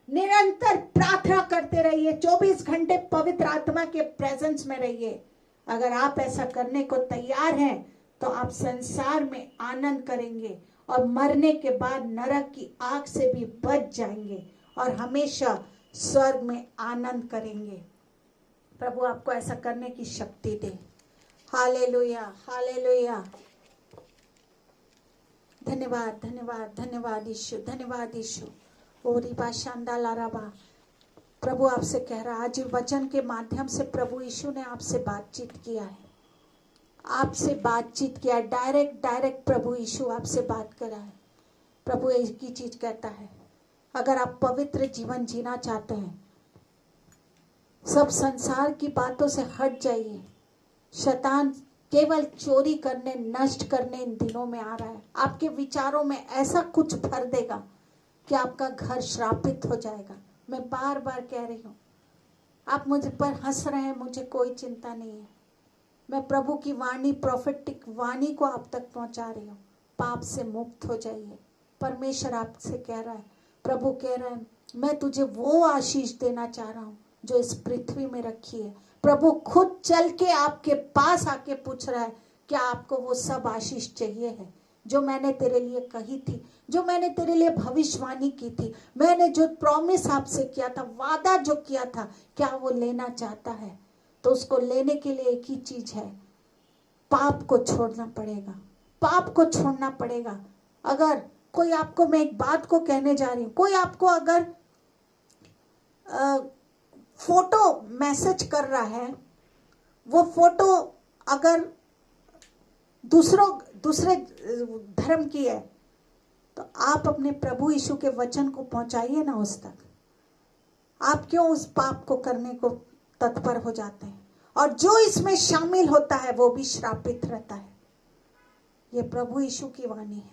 निरंतर प्रार्थना करते रहिए, 24 घंटे पवित्र आत्मा के प्रेजेंस में रहिए। अगर आप ऐसा करने को तैयार हैं तो आप संसार में आनंद करेंगे और मरने के बाद नरक की आग से भी बच जाएंगे और हमेशा स्वर्ग में आनंद करेंगे। प्रभु आपको ऐसा करने की शक्ति दे। Hallelujah, hallelujah. धन्यवाद, धन्यवाद, धन्यवाद यीशु, धन्यवाद यीशु। ओरी बा शांदाला रबा। प्रभु आपसे कह रहा, आज वचन के माध्यम से प्रभु यीशु ने आपसे बातचीत किया है, आपसे बातचीत किया, डायरेक्ट प्रभु यीशु आपसे बात करा है। प्रभु एक ही चीज कहता है, अगर आप पवित्र जीवन जीना चाहते हैं, सब संसार की बातों से हट जाइए। शैतान केवल चोरी करने, नष्ट करने इन दिनों में आ रहा है। आपके विचारों में ऐसा कुछ भर देगा कि आपका घर श्रापित हो जाएगा। मैं बार बार कह रही हूँ, आप मुझ पर हंस रहे हैं, मुझे कोई चिंता नहीं है। मैं प्रभु की वाणी, प्रोफेटिक वाणी को आप तक पहुंचा रही हूँ। पाप से मुक्त हो जाइए। परमेश्वर आपसे कह रहा है, प्रभु कह रहा है, मैं तुझे वो आशीष देना चाह रहा हूँ जो इस पृथ्वी में रखी है। प्रभु खुद चल के आपके पास आके पूछ रहा है, क्या आपको वो सब आशीष चाहिए है जो मैंने तेरे लिए कही थी, जो मैंने तेरे लिए भविष्यवाणी की थी, मैंने जो प्रॉमिस आपसे किया था, वादा जो किया था, क्या वो लेना चाहता है? तो उसको लेने के लिए एक ही चीज है, पाप को छोड़ना पड़ेगा, पाप को छोड़ना पड़ेगा। अगर कोई आपको, मैं एक बात को कहने जा रही हूं, कोई आपको अगर फोटो मैसेज कर रहा है, वो फोटो अगर दूसरे धर्म की है, तो आप अपने प्रभु यीशु के वचन को पहुंचाइए ना उस तक। आप क्यों उस पाप को करने को तत्पर हो जाते हैं? और जो इसमें शामिल होता है वो भी श्रापित रहता है। ये प्रभु यीशु की वाणी है।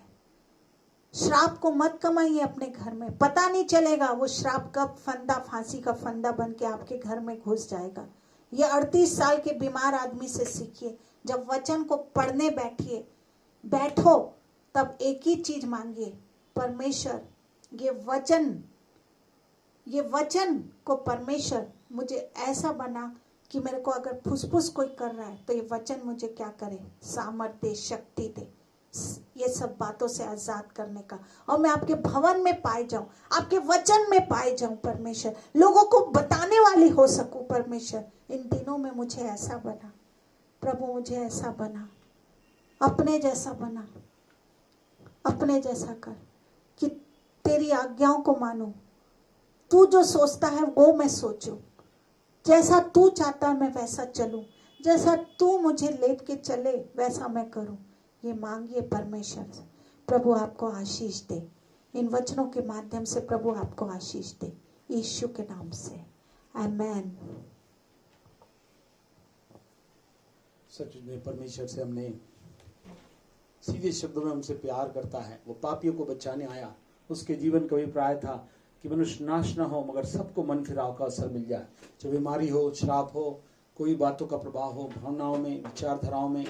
श्राप को मत कमाइए अपने घर में, पता नहीं चलेगा वो श्राप कब फंदा, फांसी का फंदा बन के आपके घर में घुस जाएगा। ये 38 साल के बीमार आदमी से सीखिए, जब वचन को पढ़ने बैठो तब एक ही चीज मांगिए, परमेश्वर ये वचन को, परमेश्वर मुझे ऐसा बना कि मेरे को अगर फुसफुस कोई कर रहा है तो ये वचन मुझे क्या करे, सामर्थ्य, शक्ति दे, ये सब बातों से आजाद करने का, और मैं आपके भवन में पाए जाऊं, आपके वचन में पाए जाऊं परमेश्वर, लोगों को बताने वाली हो सकूं परमेश्वर। इन दिनों में मुझे ऐसा बना प्रभु, मुझे ऐसा बना, अपने जैसा बना, अपने जैसा कर, कि तेरी आज्ञाओं को मानूं, तू जो सोचता है वो मैं सोचूं, जैसा तू चाहता है मैं वैसा चलूं, जैसा तू मुझे लेट के चले वैसा मैं करूं। ये मांगिए परमेश्वर से, प्रभु आपको आशीष दे, इन वचनों के माध्यम से प्रभु आपको आशीष दे, यीशु के नाम से, आमेन।
सच में परमेश्वर से हमने सीधे शब्दों में हमसे प्यार करता है। वो पापियों को बचाने आया, उसके जीवन का अभिप्राय था कि मनुष्य नाश न हो मगर सबको मन फिराव का अवसर मिल जाए। चाहे बीमारी हो, श्राप हो, कोई बातों का प्रभाव हो, भावनाओं में, विचारधाराओं में,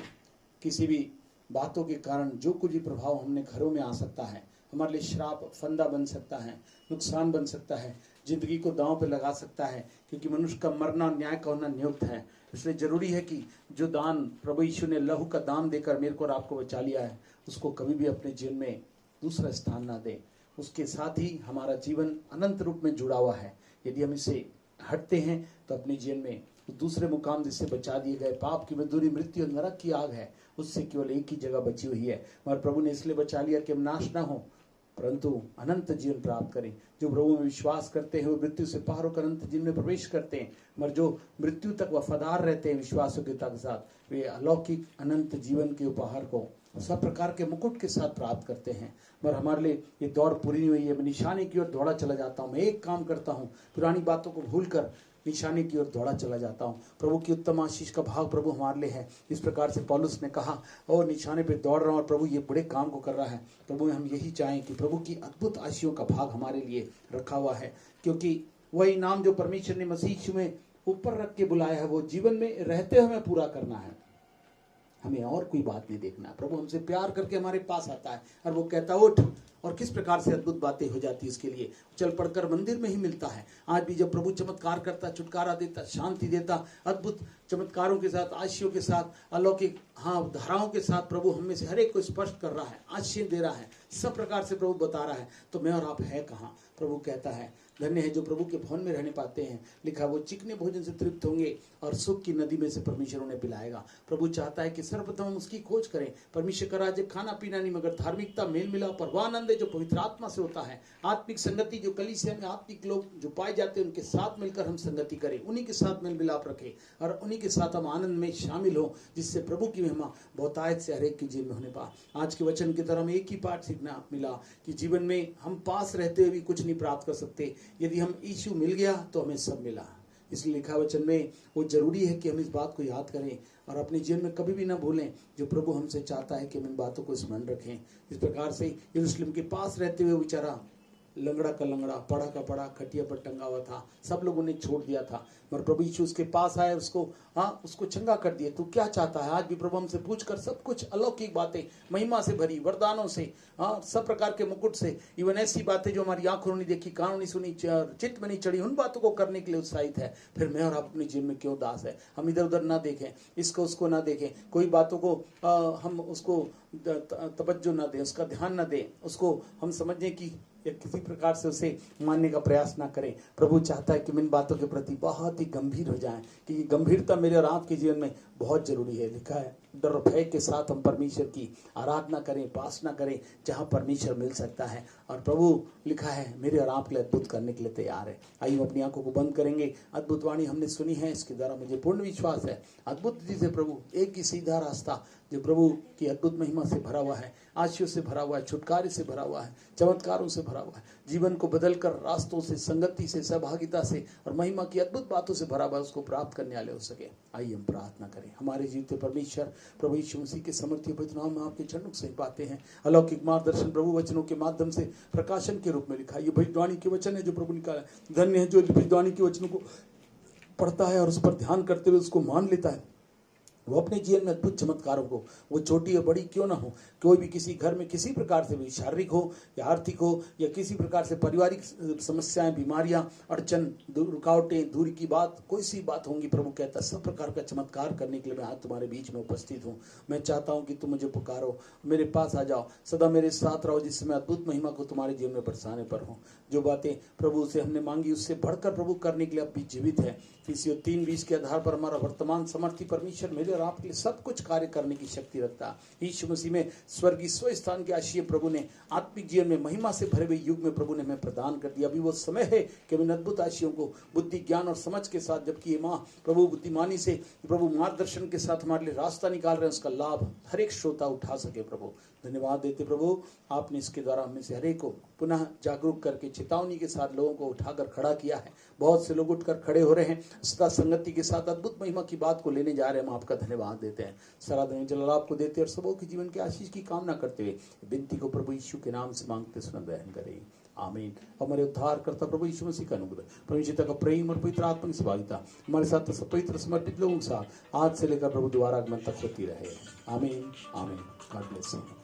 किसी भी बातों के कारण जो कुछ भी प्रभाव हमने घरों में आ सकता है, हमारे लिए श्राप फंदा बन सकता है, नुकसान बन सकता है, जिंदगी को दांव पे लगा सकता है, क्योंकि मनुष्य का मरना न्याय का होना नियुक्त है। इसलिए जरूरी है कि जो दान प्रभु यीशु ने लहू का दाम देकर मेरे को और आपको बचा लिया है, उसको कभी भी अपने जीवन में दूसरा स्थान ना दे। उसके साथ ही हमारा जीवन अनंत रूप में जुड़ा हुआ है। यदि हम इसे हटते हैं तो अपने जीवन में दूसरे मुकाम जिससे बचा दिए गए, पाप की मजदूरी मृत्यु और नरक की आग है, उससे केवल एक ही जगह बची हुई है। मगर प्रभु ने इसलिए बचा लिया कि हम नाश ना हो परंतु अनंत जीवन प्राप्त करें। जो प्रभु में विश्वास करते हैं वो मृत्यु से पार होकर अनंत जीवन में प्रवेश करते हैं। मगर जो मृत्यु तक वफादार रहते हैं विश्वासों के साथ, वे अलौकिक अनंत जीवन के उपहार को सब प्रकार के मुकुट के साथ प्राप्त करते हैं। मगर हमारे लिए ये दौड़ पूरी नहीं हुई है। मैं निशाने की ओर दौड़ा चला जाता हूँ। मैं एक काम करता हूँ, पुरानी बातों को भूलकर निशाने की ओर दौड़ा चला जाता हूँ। प्रभु की उत्तम आशीष का भाग प्रभु हमारे लिए है। इस प्रकार से पौलुस ने कहा, और निशाने पे दौड़ रहा हूँ और प्रभु ये बड़े काम को कर रहा है। प्रभु हम यही चाहें कि प्रभु की अद्भुत आशीषों का भाग हमारे लिए रखा हुआ है, क्योंकि वही नाम जो परमेश्वर ने मसीह यीशु में ऊपर रख के बुलाया है वो जीवन में रहते हुए पूरा करना है। हमें और कोई बात नहीं देखना। प्रभु हमसे प्यार करके हमारे पास आता है और वो कहता है उठ, और किस प्रकार से अद्भुत बातें हो जाती है इसके लिए चल पढ़कर मंदिर में ही मिलता है। आज भी जब प्रभु चमत्कार करता, छुटकारा देता, शांति देता, अद्भुत चमत्कारों के साथ, आशीषों के साथ, अलौकिक धाराओं के साथ प्रभु हम में से हर एक को स्पष्ट कर रहा है, आशीष दे रहा है, सब प्रकार से प्रभु बता रहा है, तो मैं और आप है कहाँ। प्रभु कहता है धन्य है जो प्रभु के भवन में रहने पाते हैं। लिखा वो चिकने भोजन से तृप्त होंगे और सुख की नदी में से परमेश्वर उन्हें पिलाएगा। प्रभु चाहता है कि सर्वप्रथम हम उसकी खोज करें। परमेश्वर का राज्य खाना पीना नहीं मगर धार्मिकता, मेल मिलाप और वह आनंद है जो पवित्र आत्मा से होता है। आत्मिक संगति, जो कलीसिया में आत्मिक लोग जो पाए जाते हैं उनके साथ मिलकर हम संगति करें, उन्हीं के साथ मेल मिलाप रखें और उन्हीं के साथ हम आनंद में शामिल हो, जिससे प्रभु की महिमा बहुतायत से हर एक के जीवन में होने पा। आज के वचन की तरह हमें एक ही पाठ सीखना मिला कि जीवन में हम पास रहते हुए भी कुछ नहीं प्राप्त कर सकते। यदि हम यीशु मिल गया तो हमें सब मिला। इसलिए लिखा वचन में वो जरूरी है कि हम इस बात को याद करें और अपने जीवन में कभी भी ना भूलें जो प्रभु हमसे चाहता है कि हम इन बातों को स्मरण रखें। इस प्रकार से यरूशलेम के पास रहते हुए बेचारा लंगड़ा का लंगड़ा, पड़ा का पड़ा, खटिया पर टंगा हुआ था, सब लोगों ने छोड़ दिया था, मगर प्रभु यीशु उसके पास आए, उसको चंगा कर दिया। तू क्या चाहता है? आज भी प्रभु हमसे पूछ कर सब कुछ अलौकिक बातें, महिमा से भरी, वरदानों से, सब प्रकार के मुकुट से, इवन ऐसी बातें जो हमारी आंखों ने देखी, कानों ने सुनी, चित्त में नहीं चढ़ी, उन बातों को करने के लिए उत्साहित है। फिर मैं और आप अपने जीवन में क्यों दास है? हम इधर उधर ना देखें, इसको उसको ना देखें, कोई बातों को हम उसको तवज्जो ना दें, उसका ध्यान ना दें, उसको हम समझें कि या किसी प्रकार से उसे मानने का प्रयास ना करें। प्रभु चाहता है कि इन बातों के प्रति बहुत ही गंभीर हो जाएं, कि ये गंभीरता मेरे और आपके जीवन में बहुत जरूरी है। लिखा है डर और भय के साथ हम परमेश्वर की आराधना करें, उपासना करें, जहां परमेश्वर मिल सकता है। और प्रभु लिखा है मेरे और आपके लिए अद्भुत करने के लिए तैयार है। आइए हम अपनी आंखों को बंद करेंगे। अद्भुत वाणी हमने सुनी है, इसके द्वारा मुझे पूर्ण विश्वास है अद्भुत चीज है प्रभु, एक ही सीधा रास्ता जो प्रभु की अद्भुत महिमा से भरा हुआ है, आशीष से भरा हुआ है, छुटकारे से भरा हुआ है, चमत्कारों से भरा हुआ है, जीवन को बदलकर रास्तों से, संगति से, सहभागिता से और महिमा की अद्भुत बातों से भरा हुआ है, उसको प्राप्त करने वाले हो सके। आइए हम प्रार्थना करें। हमारे जीवते परमेश्वर प्रभु यीशु मसीह के समर्थी पवित्र नाम में आपके चरणों से पाते हैं अलौकिक मार्गदर्शन प्रभु वचनों के माध्यम से प्रकाशन के रूप में लिखा। ये भविष्यवाणी के वचन है जो प्रभु निकाला। धन्य है जो भविष्यवाणी के वचनों को पढ़ता है और उस पर ध्यान करते हुए उसको मान लेता है, वो अपने जीवन में अद्भुत चमत्कारों को, वो छोटी या बड़ी क्यों ना हो, कोई भी किसी घर में किसी प्रकार से भी, शारीरिक हो या आर्थिक हो या किसी प्रकार से पारिवारिक समस्याएं, बीमारियां, अड़चन, रुकावटें, दूरी की बात, कोई सी बात होंगी, प्रभु कहता है सब प्रकार का चमत्कार करने के लिए मैं आज तुम्हारे बीच में उपस्थित हूँ। मैं चाहता हूँ कि तुम मुझे पुकारो, मेरे पास आ जाओ, सदा मेरे साथ रहो, जिससे मैं अद्भुत महिमा को तुम्हारे जीवन में बरसाने पर हूँ। जो बातें प्रभु से हमने मांगी उससे बढ़कर प्रभु करने के लिए अब भी जीवित है। फिलिप्पियों 3:20 के आधार पर हमारा वर्तमान समर्थी परमेश्वर मेरे और आपके लिए सब कुछ कार्य करने की शक्ति रखता है। यीशु मसीह में स्वर्गीय स्व स्थान के आशीष प्रभु ने आत्मिक जीवन में महिमा से भरे हुए युग में प्रभु ने हमें प्रदान कर दिया। अभी वो समय है कि हम इन अद्भुत आशीषों को बुद्धि, ज्ञान और समझ के साथ, जबकि ये माँ प्रभु बुद्धिमानी से, प्रभु मार्गदर्शन के साथ हमारे लिए रास्ता निकाल रहे हैं, उसका लाभ हर एक श्रोता उठा सके। प्रभु धन्यवाद देते प्रभु, आपने इसके द्वारा हमें से हरेक को पुनः जागरूक करके चेतावनी के साथ लोगों को उठाकर खड़ा किया है। बहुत से लोग उठकर खड़े हो रहे हैं, सदा संगति के साथ अद्भुत महिमा की बात को लेने जा रहे हैं। हम आपका धन्यवाद देते हैं, सराधन जलाल आपको देते हैं और सबों के जीवन के आशीष की कामना करते हुए विनती को प्रभु यीशु के नाम से मांगते सुना दयान करें, आमीन। हमारे उद्धार करता प्रभु यीशु मसीह का अनुग्रह, परमेश्वर का प्रेम और पवित्र आत्मा की सहभागिता हमारे साथ सब पवित्र समर्पित लोगों के साथ आज से लेकर प्रभु द्वारा आगमन तक होती रहे, आमीन आमीन। God bless you.